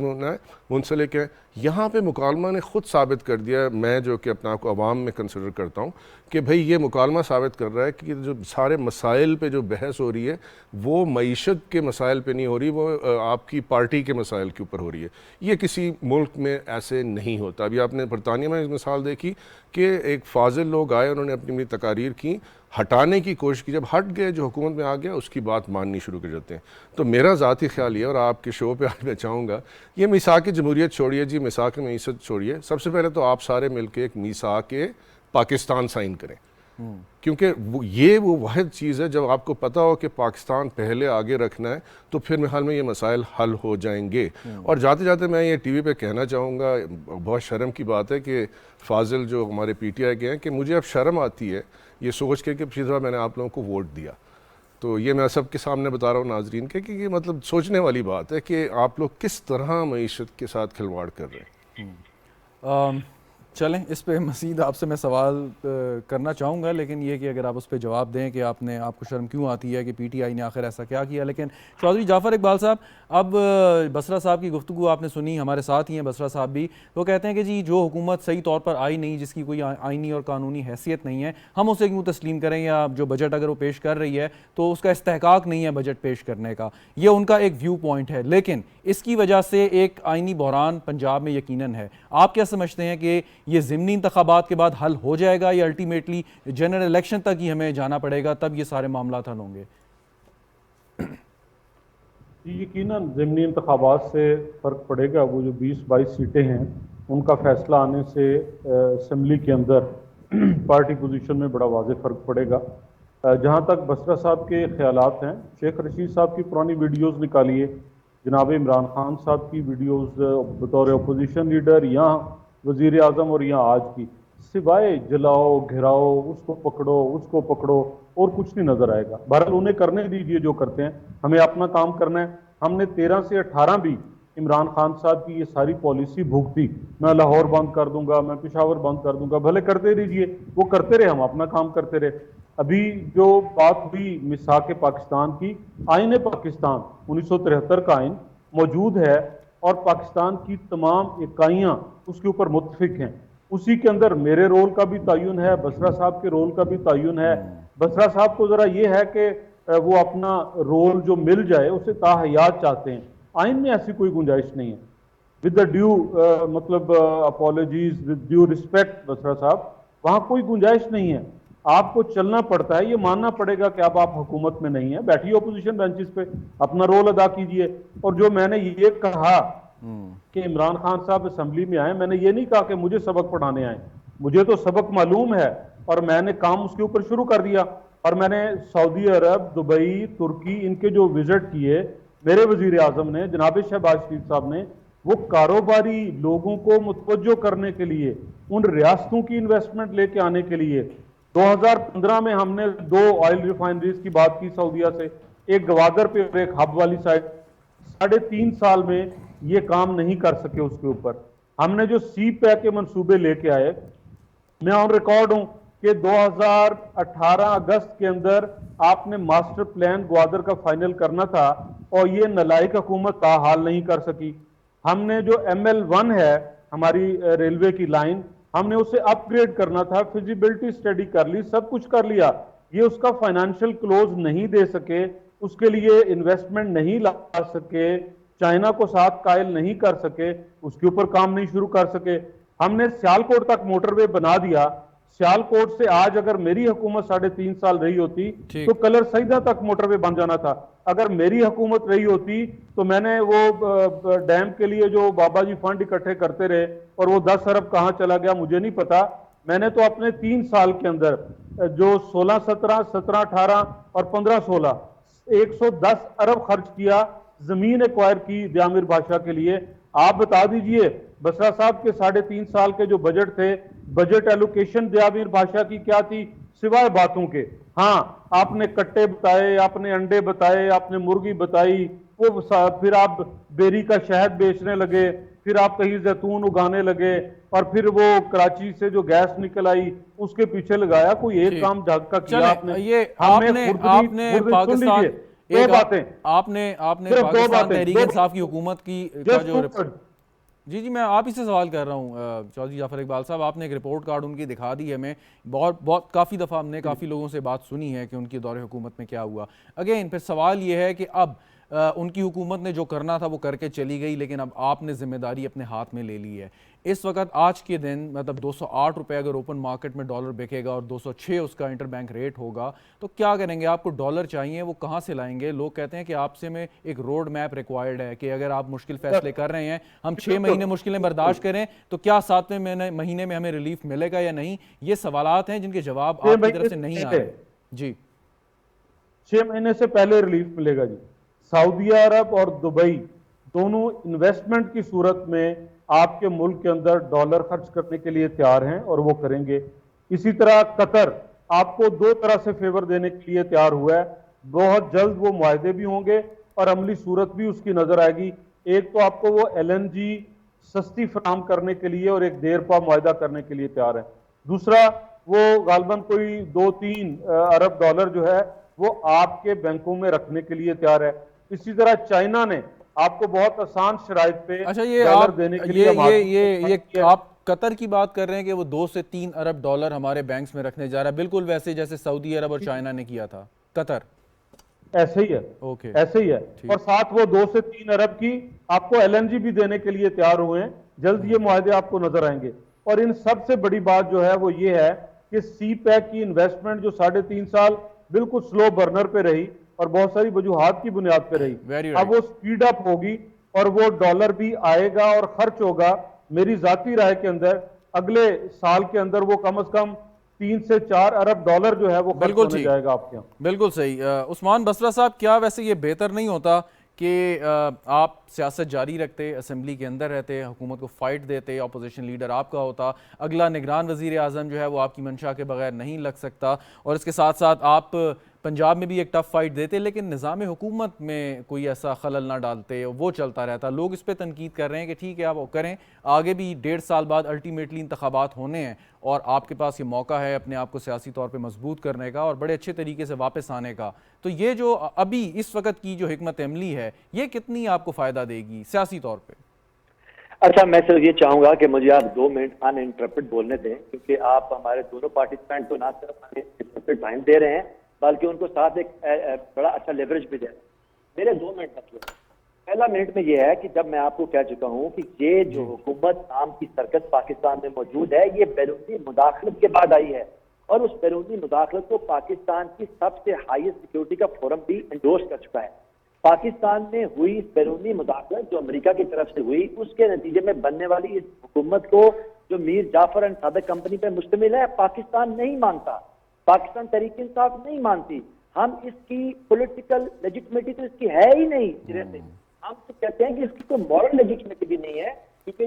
मुंसलिक हैं यहाँ पे मुकालमा ने ख़ुद साबित कर दिया, मैं जो कि अपने आप को अवाम में कंसिडर करता हूँ कि भाई ये मुकालमा साबित कर रहा है कि जो सारे मसाइल पे जो बहस हो रही है वो मईशत के मसाइल पे नहीं हो रही, वो आपकी पार्टी के मसाइल के ऊपर हो रही है। ये किसी मुल्क में ऐसे नहीं होता। अभी आपने बरतानिया में मिसाल देखी कि एक फाजिल लोग आए, उन्होंने अपनी अपनी तकारीर की, हटाने की कोशिश की, जब हट गए, जो हुकूमत में आ गया, उसकी बात माननी शुरू कर जाते हैं। तो मेरा ज़ाती ख्याल ये, और आपके शो पे आज मैं चाहूँगा, ये मिसाक जमहूरियत छोड़िए जी, मिसाक मईशत छोड़िए, सबसे पहले तो आप सारे मिलकर एक मिसाक पाकिस्तान साइन करें, क्योंकि वो वाहिद चीज़ है जब आपको पता हो कि पाकिस्तान पहले आगे रखना है तो फिर मेरे ख्याल में ये मसाइल हल हो जाएंगे। और जाते जाते मैं ये टीवी पे कहना चाहूँगा, बहुत शर्म की बात है कि फाजिल जो हमारे पीटीआई के हैं, कि मुझे अब शर्म आती है ये सोच के कि पिछली दफ़ा मैंने आप लोगों को वोट दिया। तो ये मैं सबके सामने बता रहा हूँ नाजरीन के, कि मतलब सोचने वाली बात है कि आप लोग किस तरह मईशत के साथ खिलवाड़ कर रहे हैं। चलें, इस पे मज़ीद आपसे मैं सवाल करना चाहूँगा, लेकिन ये कि अगर आप उस पर जवाब दें कि आपको शर्म क्यों आती है कि पीटीआई ने आखिर ऐसा क्या किया। लेकिन चौधरी जाफ़र इकबाल साहब, अब बसरा साहब की गुफ्तगू आपने सुनी, हमारे साथ ही हैं बसरा साहब भी, वो कहते हैं कि जी जो हुकूमत सही तौर पर आई नहीं, जिसकी कोई आइनी और कानूनी हैसियत नहीं है, हम उसे क्यों तस्लीम करें, या जो बजट अगर वो पेश कर रही है तो उसका इस्तेहकाक नहीं है बजट पेश करने का। ये उनका एक व्यू पॉइंट है, लेकिन इसकी वजह से एक आइनी बहरान पंजाब में यकीनन है। आप क्या समझते हैं कि ये ज़िमनी इंतखाबात के बाद हल हो जाएगा, या अल्टीमेटली जनरल इलेक्शन तक ही हमें जाना पड़ेगा, तब ये सारे मामला हल होंगे? यकीनन ज़िमनी इंतखाबात से फ़र्क पड़ेगा। वो जो 20-22 सीटें हैं उनका फैसला आने से असम्बली के अंदर पार्टी पोजीशन में बड़ा वाज़ेह फ़र्क पड़ेगा। जहाँ तक बसरा साहब के ख्यालात हैं, शेख रशीद साहब की पुरानी वीडियोज़ निकालिए, जनाब इमरान खान साहब की वीडियोज़ बतौर अपोजिशन लीडर या वज़ीर आज़म और यहाँ आज की, सिवाय जलाओ घिराओ, उसको पकड़ो और कुछ नहीं नज़र आएगा। बहरहाल उन्हें करने दीजिए जो करते हैं, हमें अपना काम करना है। हमने 13 से 18 भी इमरान खान साहब की ये सारी पॉलिसी भुगती, मैं लाहौर बंद कर दूंगा, मैं पेशावर बंद कर दूंगा, भले करते रहिए, वो करते रहे, हम अपना काम करते रहे। अभी जो बात हुई मिसाक पाकिस्तान की, आईन पाकिस्तान 1973 का आइन मौजूद है और पाकिस्तान की तमाम इकाइयाँ उसके ऊपर मुत्तफिक हैं। उसी के अंदर मेरे रोल का भी तयन है, बसरा साहब के रोल का भी तयन है। बसरा साहब को ज़रा ये है कि वो अपना रोल जो मिल जाए उसे ताहयात चाहते हैं। आइन में ऐसी कोई गुंजाइश नहीं है। विद द ड्यू मतलब apologies, with due respect Basra sahab, वहाँ कोई गुंजाइश नहीं है। आपको चलना पड़ता है, ये मानना पड़ेगा कि अब आप हुकूमत में नहीं है, बैठिए अपोजिशन बेंचेस पे, अपना रोल अदा कीजिए। और जो मैंने ये कहा कि इमरान खान साहब असम्बली में आए, मैंने ये नहीं कहा कि मुझे सबक पढ़ाने आए, मुझे तो सबक मालूम है और मैंने काम उसके ऊपर शुरू कर दिया। और मैंने सऊदी अरब, दुबई, तुर्की, इनके जो विजिट किए मेरे वजीर आजम ने, जनाब शहबाज शरीफ साहब ने, वो कारोबारी लोगों को मुतवज्जो करने के लिए, उन रियासतों की इन्वेस्टमेंट लेके आने के लिए, 2015 में हमने 2 ऑयल रिफाइनरीज की बात की सऊदीया से, एक गवादर पे और एक हब वाली साइड। 3.5 साल में ये काम नहीं कर सके उसके ऊपर। हमने जो सी पैक के मंसूबे लेके आए, मैं ऑन रिकॉर्ड हूं कि 2018 अगस्त के अंदर आपने मास्टर प्लान ग्वादर का फाइनल करना था और ये नलायक हुकूमत का हाल नहीं कर सकी। हमने जो ML1 है हमारी रेलवे की लाइन, हमने उसे अपग्रेड करना था, फिजिबिलिटी स्टडी कर ली, सब कुछ कर लिया, ये उसका फाइनेंशियल क्लोज नहीं दे सके, उसके लिए इन्वेस्टमेंट नहीं ला सके, चाइना को साथ कायल नहीं कर सके, उसके ऊपर काम नहीं शुरू कर सके। हमने सियालकोट तक मोटरवे बना दिया। सियालकोट से आज अगर मेरी हुकूमत 3.5 साल रही होती तो कलर सईदा तक मोटरवे बन जाना था। अगर मेरी हुकूमत रही होती तो मैंने वो डैम के लिए जो बाबा जी फंड इकट्ठे करते रहे और वो 10 अरब कहाँ चला गया मुझे नहीं पता। मैंने तो अपने 3 साल के अंदर जो 16-17, 17-18 और 15-16 110 अरब खर्च किया, जमीन एक्वायर की दियामिर बादशाह के लिए। आप बता दीजिए बसरा साहब के 3.5 साल के जो बजट थे, बजट एलोकेशन दियामिर बादशाह की क्या थी सिवाय बातों के? हाँ, आपने कट्टे बताए, आपने अंडे बताए, आपने मुर्गी बताई, वो फिर आप बेरी का शहद बेचने लगे, फिर आप कहीं जैतून उगाने लगे, और फिर वो कराची से जो गैस निकल आई उसके पीछे लगाया। कोई एक काम ढंग का किया आपने? ये आपने पाकिस्तान दो बातें, आपने पाकिस्तान तहरीक इंसाफ की हुकूमत की का जो जी जी, मैं आप ही से सवाल कर रहा हूँ चौधरी जाफर इकबाल साहब, आपने एक रिपोर्ट कार्ड उनकी दिखा दी है हमें, बहुत बहुत काफ़ी दफ़ा हमने काफ़ी लोगों से बात सुनी है कि उनकी दौरे हुकूमत में क्या हुआ। अगेन फिर सवाल ये है कि अब उनकी हुकूमत ने जो करना था वो करके चली गई, लेकिन अब आपने जिम्मेदारी अपने हाथ में ले ली है। इस वक्त आज के दिन मतलब 208 रुपये अगर ओपन मार्केट में डॉलर बिकेगा और 206 उसका इंटर बैंक रेट होगा, तो क्या करेंगे? आपको डॉलर चाहिए, वो कहाँ से लाएंगे? लोग कहते हैं कि आपसे में एक रोड मैप रिक्वायर्ड है कि अगर आप मुश्किल फैसले कर रहे हैं, हम 6 महीने मुश्किलें बर्दाश्त करें, तो क्या 7वें महीने में हमें रिलीफ मिलेगा या नहीं? ये सवालात हैं जिनके जवाब आपकी तरफ से नहीं आ रहे। जी, 6 महीने से पहले रिलीफ मिलेगा जी। सऊदी अरब और दुबई दोनों इन्वेस्टमेंट की सूरत में आपके मुल्क के अंदर डॉलर खर्च करने के लिए तैयार हैं और वो करेंगे। इसी तरह कतर आपको दो तरह से फेवर देने के लिए तैयार हुआ है। बहुत जल्द वो मुआहदे भी होंगे और अमली सूरत भी उसकी नजर आएगी। एक तो आपको वो LNG सस्ती फराम करने के लिए और एक देर पा मुआहदा करने के लिए तैयार है। दूसरा, वो गालबन कोई 2-3 अरब डॉलर जो है वो आपके बैंकों में रखने के लिए तैयार है। इसी तरह चाइना ने आपको बहुत आसान शराइत पे अच्छा, ये डॉलर आप देने के लिए ये आप कतर की बात कर रहे हैं कि वो 2 से 3 अरब डॉलर हमारे बैंक्स में रखने जा रहा है, बिल्कुल वैसे जैसे सऊदी अरब और चाइना ने किया था। कतर ऐसे ही है। ओके, ऐसे ही है। और साथ वो 2 से 3 अरब की आपको LNG भी देने के लिए तैयार हुए हैं। जल्द ये मुआहदे आपको नजर आएंगे। और इन सबसे बड़ी बात जो है वो ये है कि CPEC की इन्वेस्टमेंट जो 3.5 साल बिल्कुल स्लो बर्नर पे रही और बहुत सारी वजूहात की बुनियाद पे रही, अब वो स्पीड अप होगी और वो डॉलर भी आएगा और खर्च होगा। मेरी जाती राय के अंदर अगले साल के अंदर वो कम से कम 3 से 4 अरब डॉलर जो है वो खर्च होने जाएगा आपके यहाँ। बिल्कुल सही। उस्मान बसरा साहब, क्या वैसे ये बेहतर नहीं होता कि आप सियासत जारी रखते, असम्बली के अंदर रहते, हुकूमत को फाइट देते, अपोजिशन लीडर आपका होता, अगला निगरान वज़ीर आज़म जो है वो आपकी मंशा के बगैर नहीं लग सकता, और इसके साथ साथ आप पंजाब में भी एक टफ फाइट देते, लेकिन निज़ाम हुकूमत में कोई ऐसा खलल ना डालते, वो चलता रहता। लोग इस पर तनकीद कर रहे हैं कि ठीक है आप वो करें, आगे भी 1.5 साल बाद अल्टीमेटली इंतखाबात होने हैं और आपके पास ये मौका है अपने आप को सियासी तौर पे मजबूत करने का और बड़े अच्छे तरीके से वापस आने का। तो ये जो अभी इस वक्त की जो हिकमत अमली है, ये कितनी आपको फ़ायदा देगी सियासी तौर पे? अच्छा, मैं सिर्फ ये चाहूंगा कि मुझे आप 2 मिनट अनइंटरप्टेड बोलने दें, क्योंकि आप हमारे दोनों पार्टिसिपेंट को ना सिर्फ अनइंटरप्टेड टाइम दे रहे हैं बल्कि उनको साथ एक बड़ा अच्छा लेवरेज भी दे रहे हैं। मेरे 2 मिनट मतलब, पहला मिनट में यह है कि जब मैं आपको कह चुका हूं कि ये जो हुकूमत नाम की सर्कस पाकिस्तान में मौजूद है, ये बैरूनी मुदाखलत के बाद आई है और उस बैरूनी मुदाखलत को पाकिस्तान की सबसे हाईएस्ट सिक्योरिटी का फोरम भी एंडोर्स कर चुका है। पाकिस्तान में हुई इस बैरूनी मुदाखलत जो अमेरिका की तरफ से हुई, उसके नतीजे में बनने वाली इस हुकूमत को जो मीर जाफर एंड सादिक कंपनी पर मुश्तमिल है, पाकिस्तान नहीं मानता, पाकिस्तान तहरीक इंसाफ नहीं मानती। हम इसकी पॉलिटिकल लेजिटिमेटी तो इसकी है ही नहीं सिरे से। हम तो कहते हैं कि इसकी कोई मॉरल लेजिटिमेटी भी नहीं है।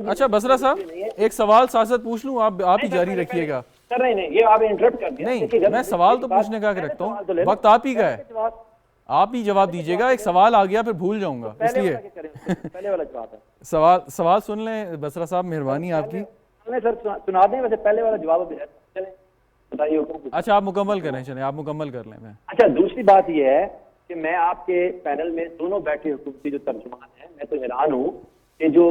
अच्छा बसरा साहब, एक सवाल साथ पूछ लूं, आप ही जारी रखिएगा। सर नहीं, ये आप इंटरप्ट कर दिया। नहीं, मैं सवाल तो पूछने का रखता हूँ, वक्त आप ही का है, आप ही जवाब दीजिएगा। एक सवाल आ गया फिर भूल जाऊंगा, इसलिए पहले वाला जवाब है। सवाल सुन लें बसरा साहब, मेहरबानी आपकी। सर सुना दें, वैसे पहले वाला जवाब अभी चले बताइए। अच्छा आप मुकम्मल करें, चलें आप मुकम्मल कर लें। मैं अच्छा, दूसरी बात यह है कि मैं आपके पैनल में दोनों बैठे हुकूमती जो तर्जुमान हैं, मैं तो हैरान हूँ कि जो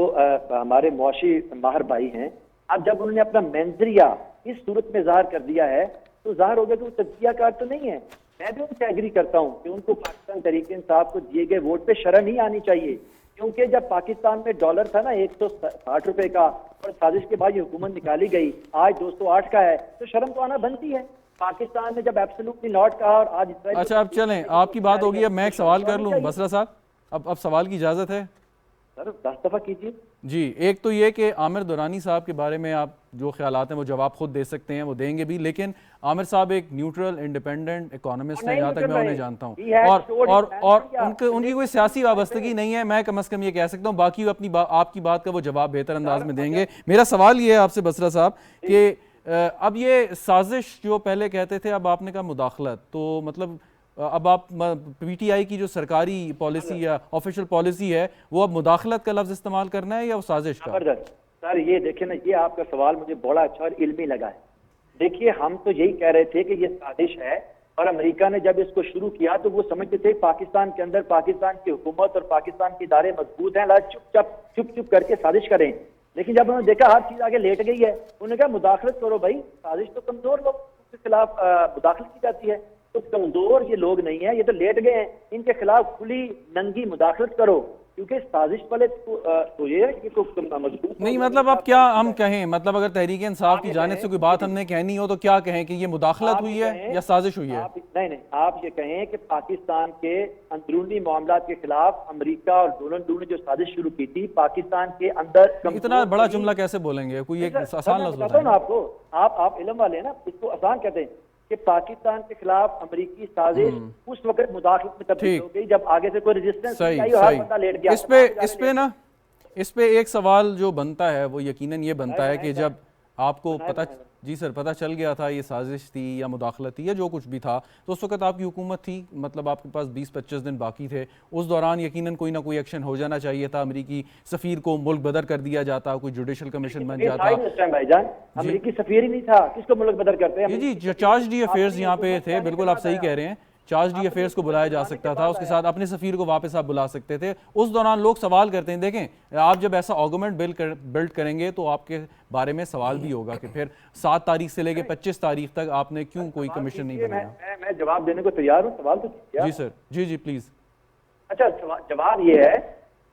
हमारे मुआशी माहर भाई हैं, अब जब उन्होंने अपना मंजरिया इस सूरत में जाहिर कर दिया है तो जाहिर हो गया कि वो तजकियाकार तो नहीं है। मैं भी उनसे एग्री करता हूँ कि उनको पाकिस्तान तहरीक इंसाफ को दिए गए वोट पे शर्म नहीं आनी चाहिए, क्योंकि जब पाकिस्तान में डॉलर था ना 160 रुपए का और साजिश के बाद ये हुकूमत निकाली गई, आज 208 का है, तो शर्म तो आना बनती है। पाकिस्तान ने जब एब्सोल्युटली नॉट कहा और आज इस्राएल। अच्छा अब चलें, आपकी बात होगी, अब मैं एक सवाल कर लूँ बसरा साहब, अब सवाल की इजाज़त है? सर 10 दफ़ा कीजिए जी। एक तो ये कि आमिर दुरानी साहब के बारे में आप जो ख्यालात हैं वो जवाब खुद दे सकते हैं, वो देंगे भी, लेकिन आमिर साहब एक न्यूट्रल इंडिपेंडेंट इकोनॉमिस्ट हैं, जहाँ तक मैं उन्हें जानता हूँ, और उनकी कोई सियासी वाबस्तगी नहीं है। मैं कम से कम ये कह सकता हूँ, बाकी वो आपकी बात का वो जवाब बेहतर अंदाज में देंगे। मेरा सवाल ये है आपसे बसरा साहब कि अब ये साजिश जो पहले कहते थे, अब आपने कहा मुदाखलत, तो मतलब अब आप PTI की जो सरकारी पॉलिसी या ऑफिशियल पॉलिसी है वो अब मुदाखलत का लफ्ज इस्तेमाल करना है या वो साजिश का? सर ये देखिए ना, ये आपका सवाल मुझे बड़ा अच्छा और इल्मी लगा है। देखिए, हम तो यही कह रहे थे कि ये साजिश है और अमेरिका ने जब इसको शुरू किया तो वो समझते थे पाकिस्तान के अंदर पाकिस्तान की हुकूमत और पाकिस्तान के इदारे मजबूत हैं, चुप चुप करके साजिश करें। लेकिन जब उन्होंने देखा हर चीज आगे लेट गई है, उन्होंने कहा मुदाखलत करो भाई, साजिश तो कमजोर लोग के खिलाफ मुदाखलत की जाती है, तो कमजोर ये लोग नहीं है, ये तो लेट गए हैं, इनके खिलाफ खुली नंगी मुदाखलत करो, क्योंकि साजिश वाले तो ये है कि मजबूत नहीं, मतलब अब क्या हम कहें, मतलब अगर तहरीक इंसाफ की जानिब से कोई बात हमने कहनी हो तो क्या कहें कि ये मुदाखलत हुई है या साजिश हुई है? नहीं, आप ये कहें कि पाकिस्तान के अंदरूनी मामलात के खिलाफ अमेरिका और डोनाल्ड ट्रंप ने जो साजिश शुरू की थी पाकिस्तान के अंदर, इतना बड़ा जुमला कैसे बोलेंगे, कोई एक आसान लफ्ज़ बताएं ना आपको, आप इल्म वाले हैं ना, इसको आसान कहते हैं कि पाकिस्तान के खिलाफ अमेरिकी साजिश उस वक्त मुदाखलत में तब्दील हो गई जब आगे से कोई रेजिस्टेंस नहीं आई और हर बंदा लेट गया। इस पे एक सवाल जो बनता है वो यकीनन ये बनता है कि जब आपको पता चल गया था ये साजिश थी या मुदाखलत थी या जो कुछ भी था, तो उस वक्त आपकी हुकूमत थी, मतलब आपके पास 20-25 दिन बाकी थे, उस दौरान यकीनन कोई ना कोई एक्शन हो जाना चाहिए था, अमेरिकी सफीर को मुल्क बदर कर दिया जाता, कोई जुडिशल कमीशन बन जाता। अमेरिकी सफीर ही नहीं था, किसको मुल्क बदर करते हैं? जी, चार्ज डी अफेयर्स यहाँ पे थे, बिल्कुल आप सही कह रहे हैं, चार्ज डी अफेयर्स को बुलाया जा सकता था, उसके साथ अपने सफीर को वापस आप बुला सकते थे। उस दौरान लोग सवाल करते हैं, देखें आप जब ऐसा आर्गुमेंट बिल्ड करेंगे तो आपके बारे में सवाल भी होगा कि फिर 7 तारीख से लेके 25 तारीख तक आपने क्यों कोई कमीशन नहीं बनाया। मैं जवाब देने को तैयार हूँ, सवाल तो जी सर, जी प्लीज। अच्छा, जवाब ये है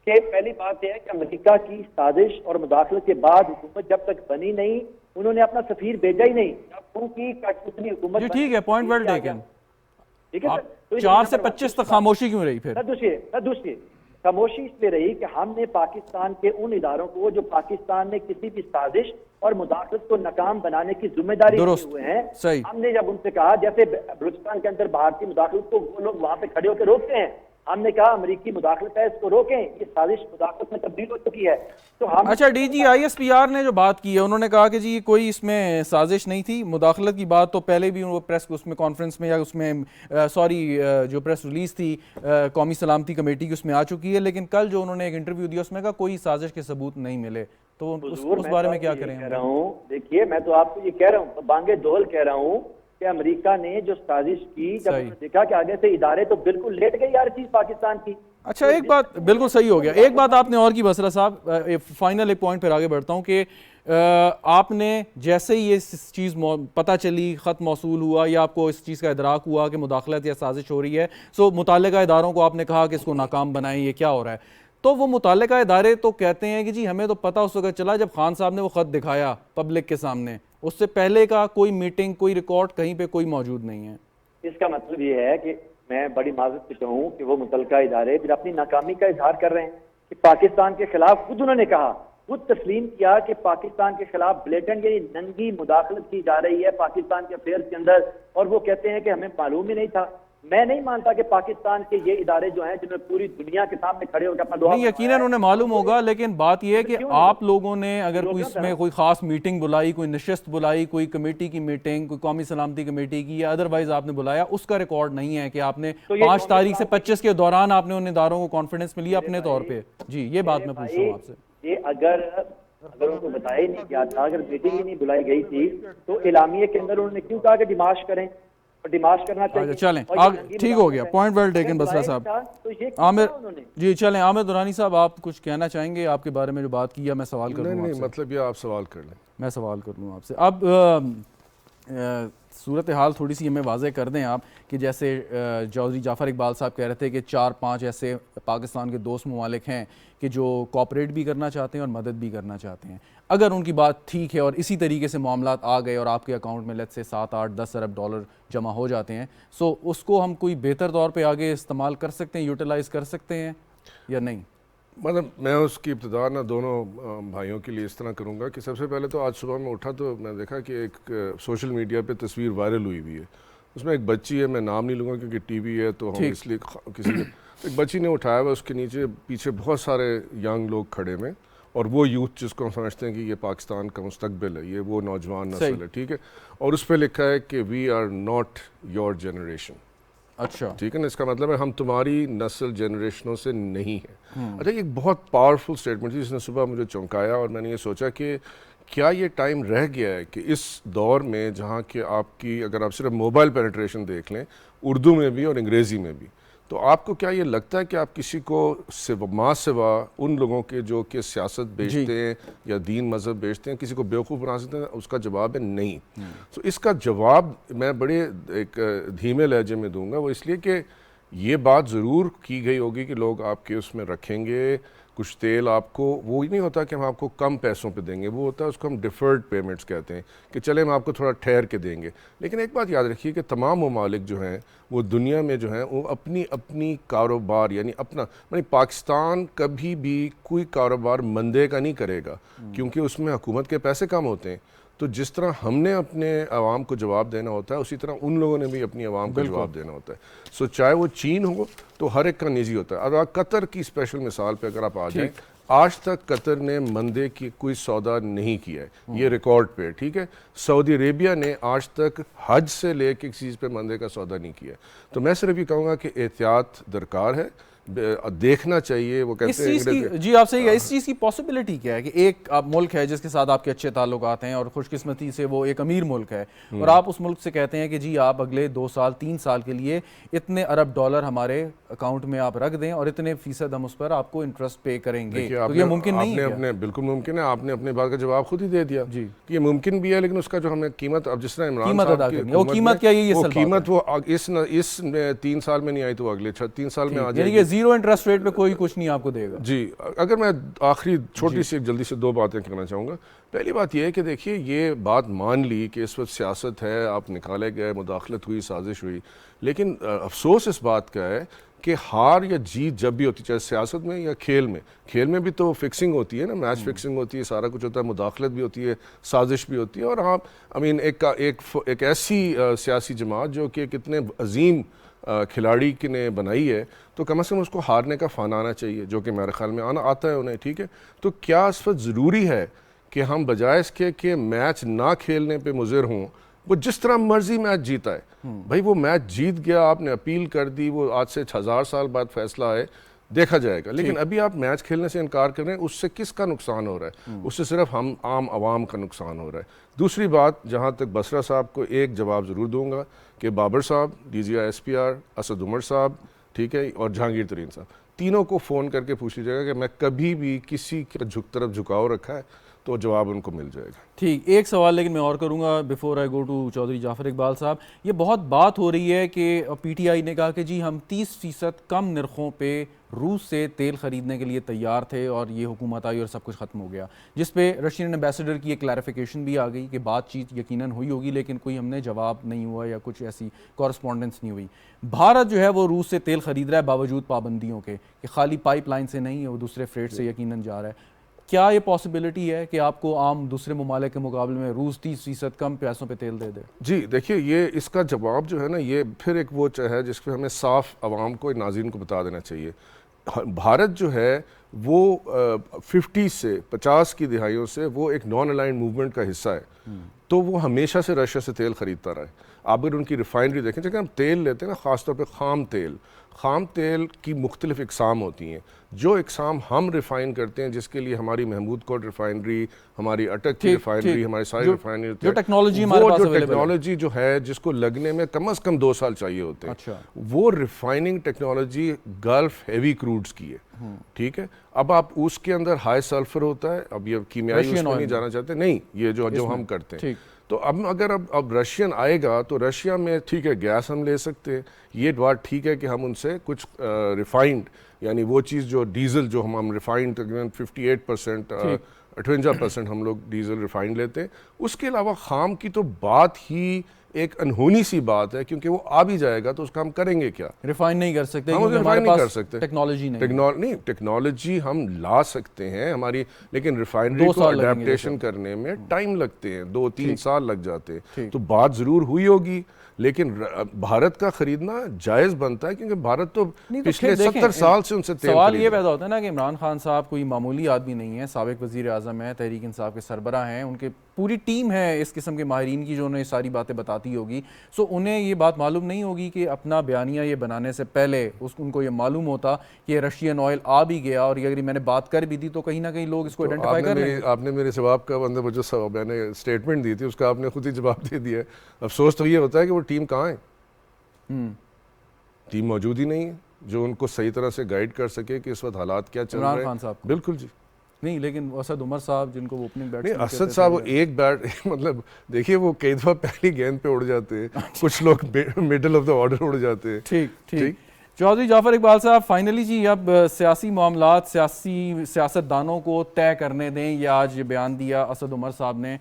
कि पहली बात यह है कि अमेरिका की साजिश और मुदाखलत के बाद हुकूमत जब तक बनी नहीं, उन्होंने अपना सफीर भेजा ही नहीं, उनकी कठपुतली हुकूमत। जी ठीक है, पॉइंट वेल टेकन। ठीक है, तो 4 से 25 तक खामोशी क्यों रही फिर? दूसरी खामोशी इसलिए रही कि हमने पाकिस्तान के उन इदारों को जो पाकिस्तान में किसी भी साजिश और मुदाखलत को नाकाम बनाने की जिम्मेदारी लिए हुए हैं, हमने जब उनसे कहा, जैसे बलूचिस्तान के अंदर भारतीय मुदाखलत को वो लोग वहां पे खड़े होकर रोकते हैं, हमने कहा अमेरिकी मुदाखलत है, इसको रोकें, ये साजिश मुदाखलत में तब्दील हो चुकी है। तो हम अच्छा, DGISPR ने जो बात की है, उन्होंने कहा कि जी कोई इसमें साजिश नहीं थी, मुदाखलत की बात तो पहले भी वो प्रेस उसमें कॉन्फ्रेंस में या उसमें जो प्रेस रिलीज थी कौमी सलामती कमेटी की उसमें आ चुकी है, लेकिन कल जो उन्होंने एक इंटरव्यू दिया उसमें कहा कोई साजिश के सबूत नहीं मिले, तो उस बारे में क्या करें? देखिए, मैं तो आपको ये कह रहा हूँ, बांगे दोहल कह रहा हूँ कि अमेरिका ने जो साजिश की, जब उन्होंने देखा कि आगे से इदारे तो बिल्कुल लेट गई यार चीज पाकिस्तान की। अच्छा, एक बात बिल्कुल सही हो गया, एक बात आपने और की बसरा साहब, फाइनल एक पॉइंट पर आगे बढ़ता हूँ कि आपने जैसे ही ये चीज़ पता चली, ख़त मौसूल हुआ या आपको इस चीज़ का इदराक हुआ कि मुदाखलत या साजिश हो रही है, सो मुताल्लिका इदारों को आपने कहा कि इसको नाकाम बनाएं, ये क्या हो रहा है, तो वो मुताल्लिका इदारे तो कहते हैं कि जी हमें तो पता उस वक्त चला जब खान साहब ने वो ख़त दिखाया पब्लिक के सामने, उससे पहले का कोई मीटिंग, कोई रिकॉर्ड कहीं पे कोई मौजूद नहीं है। इसका मतलब ये है कि मैं बड़ी माजरत से कहूँ कि वो मुतल्लिका इदारे फिर अपनी नाकामी का इजहार कर रहे हैं कि पाकिस्तान के खिलाफ, खुद उन्होंने कहा, खुद तस्लीम किया कि पाकिस्तान के खिलाफ ब्लेटेंट यानी नंगी मुदाखलत की जा रही है पाकिस्तान के अफेयर्स के अंदर, और वो कहते हैं कि हमें मालूम ही नहीं था। मैं नहीं मानता कि पाकिस्तान के ये इदारे जो हैं जिन्होंने पूरी दुनिया के सामने खड़े होकर अपना दुआ, नहीं यकीनन उन्हें मालूम होगा, लेकिन बात यह है कि आप लोगों ने अगर कोई इसमें कोई खास मीटिंग बुलाई, कोई नशिस्त बुलाई, कोई कमेटी की मीटिंग, कोई कौमी सलामती कमेटी की या अदरवाइज आपने बुलाया, उसका रिकॉर्ड नहीं है कि आपने 5 तारीख से 25 के दौरान आपने उन इदारों को कॉन्फिडेंस में लिया अपने तौर पर। जी, ये बात मैं पूछ रहा हूँ आपसे। ये अगर उनको बताया ही नहीं गया था, अगर मीटिंग ही नहीं बुलाई गई थी, तो इलामिये के अंदर उन्होंने क्यों कहा कि डिमाश करें, डिमाश करना चाहिए। चलें, ठीक हो गया, पॉइंट वेल टेकन बसरा साहब। आमिर जी, चलें, आमिर दुरानी साहब, आप कुछ कहना चाहेंगे आपके बारे में जो बात की है? मैं सवाल कर लूँ? नहीं, मतलब ये आप सवाल कर लें, मैं सवाल कर लूँ आपसे। अब सूरत हाल थोड़ी सी हमें वाज़े कर दें आप कि जैसे चौधरी जाफ़र इकबाल साहब कह रहे थे कि 4-5 ऐसे पाकिस्तान के दोस्त ममालिक हैं कि जो कोऑपरेट भी करना चाहते हैं और मदद भी करना चाहते हैं। अगर उनकी बात ठीक है और इसी तरीके से मामलात आ गए और आपके अकाउंट में लेट्स से 7-8-10 अरब डॉलर जमा हो जाते हैं, सो उसको हम कोई बेहतर तौर पे आगे इस्तेमाल कर सकते हैं, यूटिलाइज़ कर सकते हैं या नहीं? मतलब मैं उसकी इब्तिदा ना दोनों भाइयों के लिए इस तरह करूँगा कि सबसे पहले तो आज सुबह में उठा तो मैं देखा कि एक सोशल मीडिया पे तस्वीर वायरल हुई हुई है, उसमें एक बच्ची है, मैं नाम नहीं लूँगा क्योंकि टीवी है तो हम इसलिए किसी एक बच्ची ने उठाया हुआ, उसके नीचे पीछे बहुत सारे यंग लोग खड़े में, और वो यूथ जिसको हम समझते हैं कि ये पाकिस्तान का मुस्तकबिल है, ये वो नौजवान नस्ल है, ठीक है, और उस पर लिखा है कि we are not your generation. अच्छा, ठीक है ना, इसका मतलब है हम तुम्हारी नस्ल जनरेशनों से नहीं है। अच्छा, एक बहुत पावरफुल स्टेटमेंट थी जिसने सुबह मुझे चौंकाया, और मैंने ये सोचा कि क्या ये टाइम रह गया है कि इस दौर में जहाँ कि आपकी अगर आप सिर्फ मोबाइल पेनिट्रेशन देख लें, उर्दू में भी और अंग्रेज़ी में भी, तो तो आपको क्या ये लगता है कि आप किसी को सिवा उन लोगों के जो कि सियासत बेचते हैं या दीन मज़हब बेचते हैं, किसी को बेवकूफ़ बना सकते हैं? उसका जवाब है नहीं। तो इसका जवाब मैं बड़े एक धीमे लहजे में दूंगा, वो इसलिए कि ये बात ज़रूर की गई होगी कि लोग आपके उसमें रखेंगे कुछ तेल आपको, वो ही नहीं होता कि हम आपको कम पैसों पे देंगे, वो होता है उसको हम डिफ़र्ड पेमेंट्स कहते हैं कि चले हम आपको थोड़ा ठहर के देंगे। लेकिन एक बात याद रखिए कि तमाम ममालिक जो हैं वो दुनिया में जो हैं वो अपनी अपनी कारोबार यानी अपना, यानी पाकिस्तान कभी भी कोई कारोबार मंदे का नहीं करेगा क्योंकि उसमें हुकूमत के पैसे कम होते हैं। तो जिस तरह हमने अपने आवाम को जवाब देना होता है, उसी तरह उन लोगों ने भी अपनी आवाम को जवाब देना होता है। सो चाहे वो चीन हो तो हर एक का निजी होता है। और कतर की स्पेशल मिसाल पे अगर आप आ जाएं, आज तक कतर ने मंदे की कोई सौदा नहीं किया है, ये रिकॉर्ड पे, ठीक है। सऊदी अरेबिया ने आज तक हज से लेके किसी चीज़ पे मंदे का सौदा नहीं किया। तो मैं सिर्फ ये कहूँगा कि एहतियात दरकार है, देखना चाहिए। वो कहते हैं इस चीज़ की, जी आपसे इस चीज़ की पॉसिबिलिटी क्या है कि एक आप मुल्क है जिसके साथ आपके अच्छे ताल्लुकात हैं और खुशकिस्मती से वो एक अमीर मुल्क है, और आप उस मुल्क से कहते हैं कि जी आप अगले 2 साल 3 साल के लिए इतने अरब डॉलर हमारे अकाउंट में आप रख दें और इतने फीसद हम उस पर आपको इंटरेस्ट पे करेंगे, तो ये मुमकिन नहीं है? अपने बिल्कुल मुमकिन है। आपने अपने बात का जवाब खुद ही दे दिया जी कि ये मुमकिन भी है, लेकिन उसका जो हमें कीमत, अब जिस तरह इमरान कीमत अदा करनी है, वो कीमत क्या है? वो कीमत वो इस 3 साल में नहीं आई तो अगले 3 साल में आ जाएगी। ये जीरो इंटरेस्ट रेट पे कोई कुछ नहीं आपको देगा जी। अगर मैं आखिरी छोटी सी जल्दी से 2 बातें कहना चाहूँगा। पहली बात यह है कि देखिए ये बात मान ली कि इस वक्त सियासत है, आप निकाले गए, मुदाखलत हुई, साजिश हुई, लेकिन अफसोस इस बात का है कि हार या जीत जब भी होती है, चाहे सियासत में या खेल में भी तो फिक्सिंग होती है ना, मैच फिक्सिंग होती है, सारा कुछ होता है, मुदाखलत भी होती है, साजिश भी होती है। और आप एक ऐसी सियासी जमात जो कि कितने अजीम खिलाड़ी ने बनाई है, तो कम से कम उसको हारने का फ़ाना आना चाहिए, जो कि मेरे ख्याल में आता है उन्हें, ठीक है। तो क्या इस वक्त ज़रूरी है कि हम बजाय इसके कि मैच ना खेलने पे मुज़िर हों, वो जिस तरह मर्जी मैच जीता है, भाई वो मैच जीत गया, आपने अपील कर दी, वो आज से 1000 साल बाद फैसला है, देखा जाएगा। लेकिन अभी आप मैच खेलने से इनकार कर रहे हैं, उससे किसका नुकसान हो रहा है? उससे सिर्फ हम आम आवाम का नुकसान हो रहा है। दूसरी बात, जहाँ तक बसरा साहब को एक जवाब ज़रूर दूंगा कि बाबर साहब, DGI SPR, असद उमर साहब, ठीक है, और जहांगीर तरीन साहब, तीनों को फ़ोन करके पूछ लीजिएगा कि मैं कभी भी किसी की तरफ झुकाव रखा है, तो जवाब उनको मिल जाएगा। ठीक, एक सवाल लेकिन मैं और करूंगा before I go to Chaudhary Jafar Iqbal sahab. ये बहुत बात हो रही है कि PTI ने कहा कि जी हम 30% कम नरखों पे रूस से तेल ख़रीदने के लिए तैयार थे और ये हुकूमत आई और सब कुछ ख़त्म हो गया, जिस पे रशियन एम्बेसडर की एक क्लैरिफिकेशन भी आ गई कि बातचीत यकीनन हुई होगी लेकिन कोई हमने जवाब नहीं हुआ या कुछ ऐसी कॉरस्पॉन्डेंस नहीं हुई। भारत जो है वो रूस से तेल ख़रीद रहा है बावजूद पाबंदियों के, कि खाली पाइपलाइन से नहीं है, वो दूसरे फ्रेट से यकीनन जा रहा है। क्या ये पॉसिबिलिटी है कि आपको आम दूसरे ममालिक के मुकाबले में रूस 30% कम पैसों पे तेल दे दे? जी देखिए, ये इसका जवाब जो है ना, ये फिर एक वो है जिसपे हमें साफ आवाम को, नाज़रीन को बता देना चाहिए। भारत जो है वो 50 से 50 की दिहाइयों से वो एक नॉन अलाइंड मूवमेंट का हिस्सा है, तो वो हमेशा से रशिया से तेल खरीदता रहा है। आप अगर उनकी रिफाइनरी देखें, जैसे हम तेल लेते हैं ना, ख़ासतौर पे ख़ाम तेल की मुख्तलिफ इकसाम होती हैं। जो इकसाम हम रिफ़ाइन करते हैं, जिसके लिए हमारी महमूद कोट रिफाइनरी, हमारी अटक की रिफाइनरी, हमारी सारी रिफाइनरी, जो टेक्नोलॉजी जो है जिसको लगने में कम से कम 2 साल चाहिए होते हैं, अच्छा। वो रिफाइनिंग टेक्नोलॉजी गल्फ हेवी क्रूड्स की है, ठीक है। अब आप उसके अंदर हाई सल्फर होता है, अब ये कीमियाई उसमें नहीं जाना चाहते, नहीं, ये जो हम करते हैं। तो अब रशियन आएगा तो रशिया में ठीक है गैस हम ले सकते हैं, ये बात ठीक है कि हम उनसे कुछ रिफाइंड यानी वो चीज़ जो डीजल जो हम रिफाइंड तकरीबन 58% 58% हम लोग डीजल रिफाइंड लेते हैं। उसके अलावा खाम की तो बात ही एक अनहोनी सी बात है, क्योंकि वो आ भी जाएगा तो उसका हम करेंगे क्या? रिफाइन नहीं कर सकते, हम रिफाइन नहीं कर सकते, टेक्नोलॉजी हम ला सकते हैं हमारी, लेकिन रिफाइनरी को अडेप्टेशन करने में टाइम लगते हैं, 2-3 साल लग जाते हैं। तो बात ज़रूर हुई होगी, लेकिन भारत का खरीदना जायज़ बनता है, क्योंकि भारत तो पिछले 70 साल से उनसे तेल। सवाल ये पैदा होता है ना कि इमरान खान साहब कोई मामूली आदमी नहीं है, साबिक वज़ीर आज़म है, तहरीक इंसाफ के सरबराह हैं, उनके पूरी टीम है इस किस्म के माहिरीन की जो उन्हें सारी बातें बताती होगी। सो उन्हें ये बात मालूम नहीं होगी कि अपना बयानिया ये बनाने से पहले उनको ये मालूम होता कि रशियन ऑयल आ भी गया, और ये अगर मैंने बात कर भी दी तो कहीं ना कहीं लोग इसको आइडेंटिफाई कर लेंगे। आपने मेरे जवाब का मतलब जो मैंने स्टेटमेंट दी थी उसका आपने खुद ही जवाब दे दिया है। अफसोस तो ये होता है कि वो टीम कहाँ है, टीम मौजूद ही नहीं है, जो उनको सही तरह से गाइड कर सके कि इस वक्त हालात क्या चल इमरान रहे खान हैं। साहब को। बिल्कुल जी। नहीं, लेकिन असद उमर साहब जिनको वो ओपनिंग नहीं, बैट्समैन असद साहब वो एक बैट मतलब देखिए वो कई दफ़ा पहली गेंद पे उड़ जाते हैं, कुछ लोग मिडिल ऑफ द ऑर्डर उड़ जाते हैं। ठीक ठीक। चौधरी जाफर इकबाल साहब, फाइनली जी अब सियासी मामलात सियासतदानों को तय करने दें, ये आज बयान दिया असद उमर साहब ने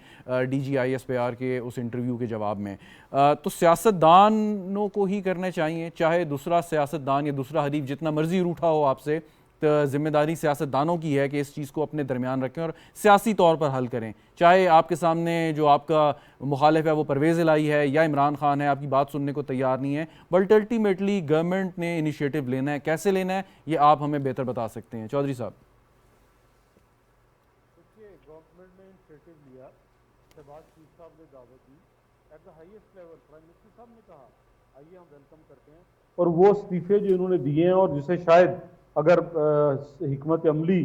DGISPR के उस इंटरव्यू के जवाब में। तो सियासतदानों को ही करने चाहिए, चाहे दूसरा सियासतदान या दूसरा हरीफ जितना मर्जी रूठा हो आपसे, तो जिम्मेदारी सियासतदानों की है कि इस चीज़ को अपने दरमियान रखें और सियासी तौर पर हल करें। चाहे आपके सामने जो आपका मुखालिफ है वो परवेज़ इलाही है या इमरान खान है, आपकी बात सुनने को तैयार नहीं है, बट अल्टीमेटली गवर्नमेंट ने इनिशिएटिव लेना है। कैसे लेना है ये आप हमें बेहतर बता सकते हैं चौधरी साहब। देखिए, गवर्नमेंट ने इनिशिएटिव लिया, शहबाज शरीफ साहब ने दावत दी, at the highest level prime minister साहब ने कहा आइए हम वेलकम करते हैं, और वो इस्तीफे जो इन्होंने दिए हैं और जिसे शायद अगर हिकमत अमली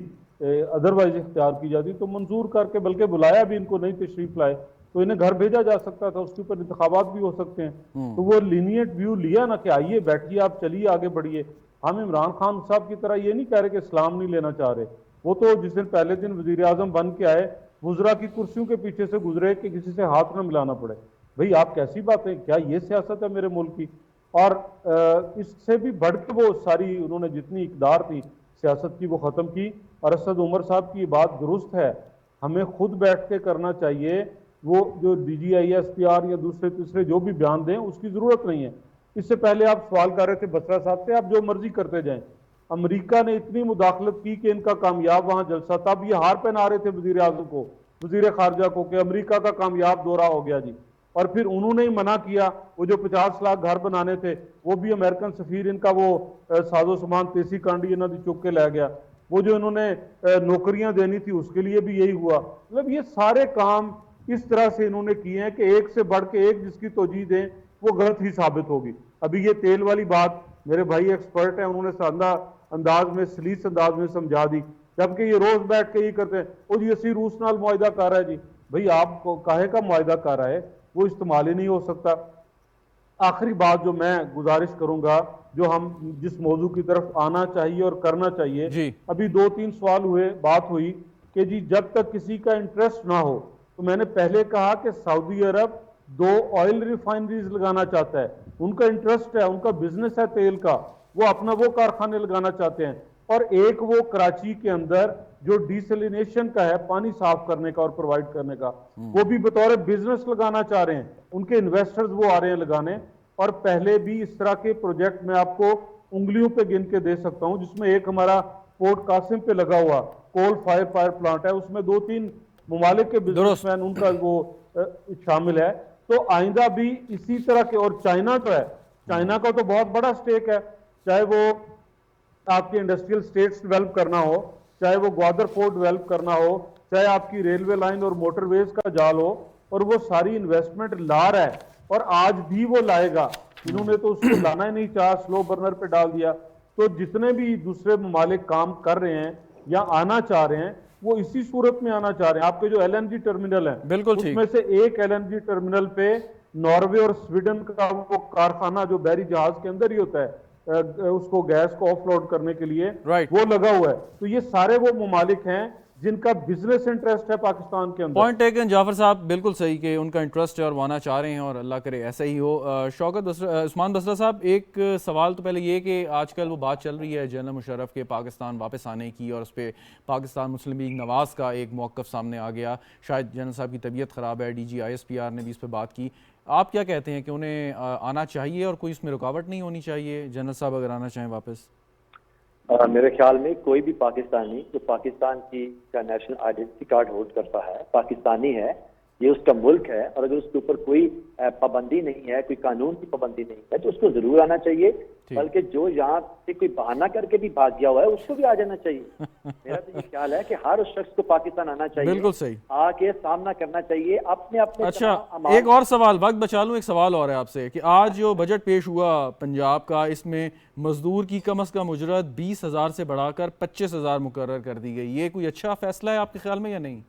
अदरवाइज इख्तियार की जाती तो मंजूर करके, बल्कि बुलाया भी इनको, नहीं तशरीफ लाए तो इन्हें घर भेजा जा सकता था, उसके ऊपर इंतखाबात भी हो सकते हैं। तो वो लीनियंट व्यू लिया ना कि आइए बैठिए, आप चलिए आगे बढ़िए। हम इमरान खान साहब की तरह ये नहीं कह रहे कि इस्लाम नहीं लेना चाह रहे। वो तो जिस दिन पहले दिन वजीर आजम बन के आए, वुज़रा की कुर्सियों के पीछे से गुजरे कि किसी से हाथ न मिलाना पड़े। भाई आप कैसी बातें, क्या ये सियासत है मेरे मुल्क की? और इससे भी बढ़ के वो सारी उन्होंने जितनी इकदार थी सियासत की वो ख़त्म की। और असद उमर साहब की बात दुरुस्त है, हमें खुद बैठ के करना चाहिए। वो जो DGISPR या दूसरे तीसरे जो भी बयान दें उसकी ज़रूरत नहीं है। इससे पहले आप सवाल कर रहे थे बसरा साहब से, आप जो मर्जी करते जाएं। अमेरिका ने इतनी मुदाखलत की कि इनका कामयाब वहां जलसा, तब ये हार पहना रहे थे वजीर आजम को, वजीर खारजा को, कि अमेरिका का कामयाब दौरा हो गया जी। और फिर उन्होंने ही मना किया। वो जो 50 लाख घर बनाने थे वो भी अमेरिकन सफीर इनका वो साजो सामान तेसी कांडी इन्होंने चुक के लै गया। वो जो इन्होंने नौकरियां देनी थी उसके लिए भी यही हुआ। मतलब ये सारे काम इस तरह से इन्होंने किए हैं कि एक से बढ़ के एक जिसकी तोजी दें वो गलत ही साबित होगी। अभी ये तेल वाली बात मेरे भाई एक्सपर्ट हैं, उन्होंने सादा अंदाज में, सलीस अंदाज में समझा दी, जबकि ये रोज बैठ के ही करते हैं। और ये सी रूस नाल मुआहिदा कर रहा है जी। भाई आप काहे का मुआहिदा कर रहा है, वो इस्तेमाल ही नहीं हो सकता। आखिरी बात जो मैं गुजारिश करूंगा, जो हम जिस मौजू की तरफ आना चाहिए और करना चाहिए जी। अभी 2-3 सवाल हुए, बात हुई कि जी जब तक किसी का इंटरेस्ट ना हो, तो मैंने पहले कहा कि सऊदी अरब 2 ऑयल रिफाइनरीज लगाना चाहता है, उनका इंटरेस्ट है, उनका बिजनेस है तेल का, वो अपना वो कारखाने लगाना चाहते हैं। और एक वो कराची के अंदर जो डिसलिनेशन का है, पानी साफ करने का और प्रोवाइड करने का, वो भी बतौर बिजनेस लगाना चाह रहे हैं। उनके इन्वेस्टर्स वो आ रहे हैं लगाने। और पहले भी इस तरह के प्रोजेक्ट मैं आपको उंगलियों पे गिन के दे सकता हूं, जिसमें एक हमारा पोर्ट कासिम पे लगा हुआ कोल फायर पावर प्लांट है, उसमें 2-3 मुमालिक के बिजनेसमैन उनका वो शामिल है। तो आइंदा भी इसी तरह के, और चाइना तो है, चाइना का तो बहुत बड़ा स्टेक है, चाहे वो आपके इंडस्ट्रियल स्टेट्स डेवलप करना हो, चाहे वो ग्वादर पोर्ट डेवलप करना हो, चाहे आपकी रेलवे लाइन और मोटरवेज का जाल हो, और वो सारी इन्वेस्टमेंट ला रहा है और आज भी वो लाएगा। इन्होंने तो उसको लाना ही नहीं चाहा, स्लो बर्नर पे डाल दिया। तो जितने भी दूसरे ममालिक काम कर रहे हैं या आना चाह रहे हैं, वो इसी सूरत में आना चाह रहे हैं। आपके जो LNG टर्मिनल है, बिल्कुल उसमें से एक LNG टर्मिनल पे नॉर्वे और स्वीडन का वो कारखाना जो बहरी जहाज के अंदर ही होता है, उसको गैस को ऑफलोड करने के लिए, वो लगा हुआ है। तो ये सारे वो ममालिक हैं जिनका बिजनेस इंटरेस्ट है पाकिस्तान के अंदर। पॉइंट टेकन जाफर साहब, बिल्कुल सही कि उनका इंटरेस्ट है और वो आना चाह रहे हैं, और अल्लाह करे ऐसा ही हो। उस्मान बसरा साहब, एक सवाल तो पहले ये कि आजकल वो बात चल रही है जनरल मुशर्रफ के पाकिस्तान वापस आने की, और उस पर पाकिस्तान मुस्लिम लीग नवाज़ का एक मौक़िफ़ सामने आ गया। शायद जनरल साहब की तबीयत ख़राब है, DGISPR ने भी इस पर बात की। आप क्या कहते हैं कि उन्हें आना चाहिए और कोई इसमें रुकावट नहीं होनी चाहिए, जनरल साहब अगर आना चाहें वापस? मेरे ख्याल में कोई भी पाकिस्तानी जो पाकिस्तान की का नेशनल आइडेंटिटी कार्ड होल्ड करता है, पाकिस्तानी है, ये उसका मुल्क है, और अगर उसके ऊपर कोई पाबंदी नहीं है, कोई कानून की पाबंदी नहीं है, तो उसको जरूर आना चाहिए। बल्कि जो यहाँ से कोई बहाना करके भी भाग गया हुआ है उसको भी आ जाना चाहिए। मेरा तो ये ख्याल है कि हर उस शख्स को पाकिस्तान आना चाहिए, बिल्कुल सही, आके सामना करना चाहिए अपने अपने। अच्छा, एक और सवाल, वक्त बचा लूँ, एक सवाल और है आपसे कि आज जो बजट पेश हुआ पंजाब का, इसमें मजदूर की कम अज़ कम उजरत 20,000 से बढ़ाकर 25,000 मुकर्रर कर दी गई। ये कोई अच्छा फैसला है आपके ख्याल में या नहीं?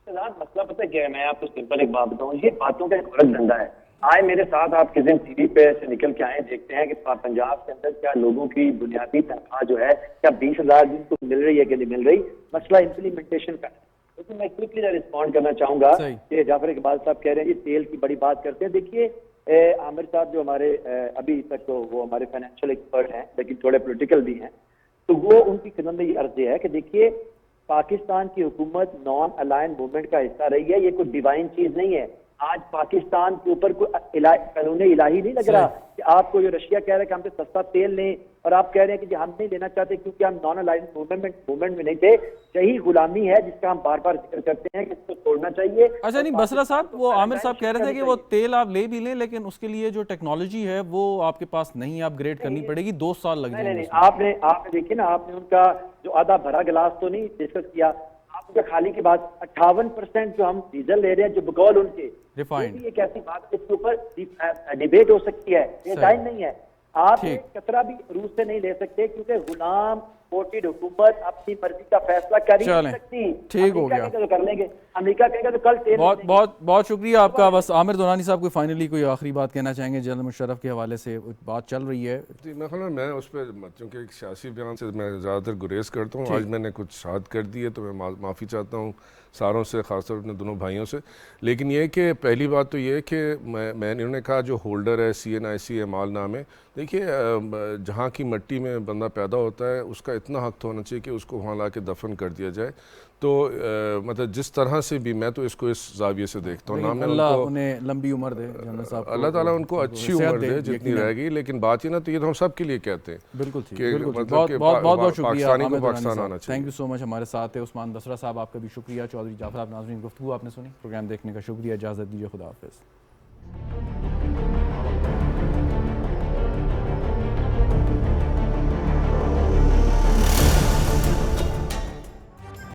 मसला पता क्या है, मैं आपको सिंपल एक बात बताऊं, ये बातों का एक बड़ा धंधा है। आए मेरे साथ, आप किस दिन टीवी पे से निकल के आए, देखते हैं कि पंजाब के अंदर क्या लोगों की बुनियादी तनख्वाह जो है क्या 20,000 दिन को मिल रही है कि नहीं मिल रही। मसला इम्प्लीमेंटेशन का है। लेकिन मैं क्विकली रिस्पॉन्ड करना चाहूंगा कि जाफर इकबाल साहब कह रहे हैं तेल की बड़ी बात करते हैं। देखिए आमिर साहब जो हमारे अभी तक तो वो हमारे फाइनेंशियल एक्सपर्ट हैं लेकिन थोड़े पॉलिटिकल भी हैं, तो वो उनकी खिदमत में ये अर्ज है कि देखिए पाकिस्तान की हुकूमत नॉन अलाइन मूवमेंट का हिस्सा रही है। ये कोई डिवाइन चीज नहीं है। आज पाकिस्तान के ऊपर कोई कानून इलाही नहीं लग रहा कि आपको जो रशिया कह रहा है कि हमसे सस्ता तेल लें और आप कह रहे हैं कि हम नहीं लेना चाहते क्योंकि हम नॉन अलाइन मूवमेंट में नहीं थे। यही गुलामी है जिसका हम बार बार जिक्र करते हैं कि इसको छोड़ना चाहिए। अच्छा नहीं बसरा साहब, वो आमिर साहब कह रहे थे कि वो तेल आप ले भी लें लेकिन उसके लिए जो टेक्नोलॉजी है वो आपके पास नहीं, अपग्रेड करनी पड़ेगी, 2 साल लग जाएंगे। नहीं, आपने देखिए ना, आपने उनका जो आधा भरा गिलास तो नहीं डिस्कस किया, आपका खाली के बाद 58% जो हम डीजल ले रहे हैं जो बकौल उनके रिफाइंड, एक ऐसी बात है इसके ऊपर डिबेट हो सकती है, ये टाइम नहीं है। आप कतरा भी रूस से नहीं ले सकते क्योंकि गुलाम वोटेड हुकूमत अपनी मर्जी का फैसला कर ही नहीं सकती। ठीक हो गया, तो कर लेंगे, अमेरिका कहेगा तो कल तेल। बहुत शुक्रिया आपका। बस आमिर दुरानी साहब कोई फाइनली कोई आखिरी बात कहना चाहेंगे? जनरल मुशर्रफ के हवाले से बात चल रही है। जी मैं उस पर क्योंकि एक सियासी बयान से मैं ज़्यादातर गुरेज करता हूँ। आज मैंने कुछ शाद कर दी है तो मैं माफ़ी चाहता हूँ सारों से, ख़ासतौर अपने दोनों भाइयों से। लेकिन ये कि पहली बात तो ये कि इन्होंने कहा जो होल्डर है CNIC एमाल नाम है, देखिए जहाँ की मिट्टी में बंदा पैदा होता है उसका इतना हक तो होना चाहिए कि उसको वहाँ ला के दफन कर दिया जाए। तो मतलब जिस तरह से भी मैं तो इसको इस जाविये से देखता हूँ। नाम अल्लाह उन्हें लंबी उम्र दे, जनरल साहब, अल्लाह ताला उनको अच्छी उम्र दे जितनी रहेगी। लेकिन बात ये ना, तो ये तो हम सब के लिए कहते हैं। बिल्कुल ठीक, मतलब बहुत शुक्रिया, पाकिस्तान आना चाहिए। Thank you so much. हमारे साथ है उस्मान बसरा साहब, आपका भी शुक्रिया। चौधरी जाफर साहब, नाज़रीन गुफ्तगू आपने सुनी, प्रोग्राम देखने का शुक्रिया। इजाज़त दीजिए, खुदा हाफिज़।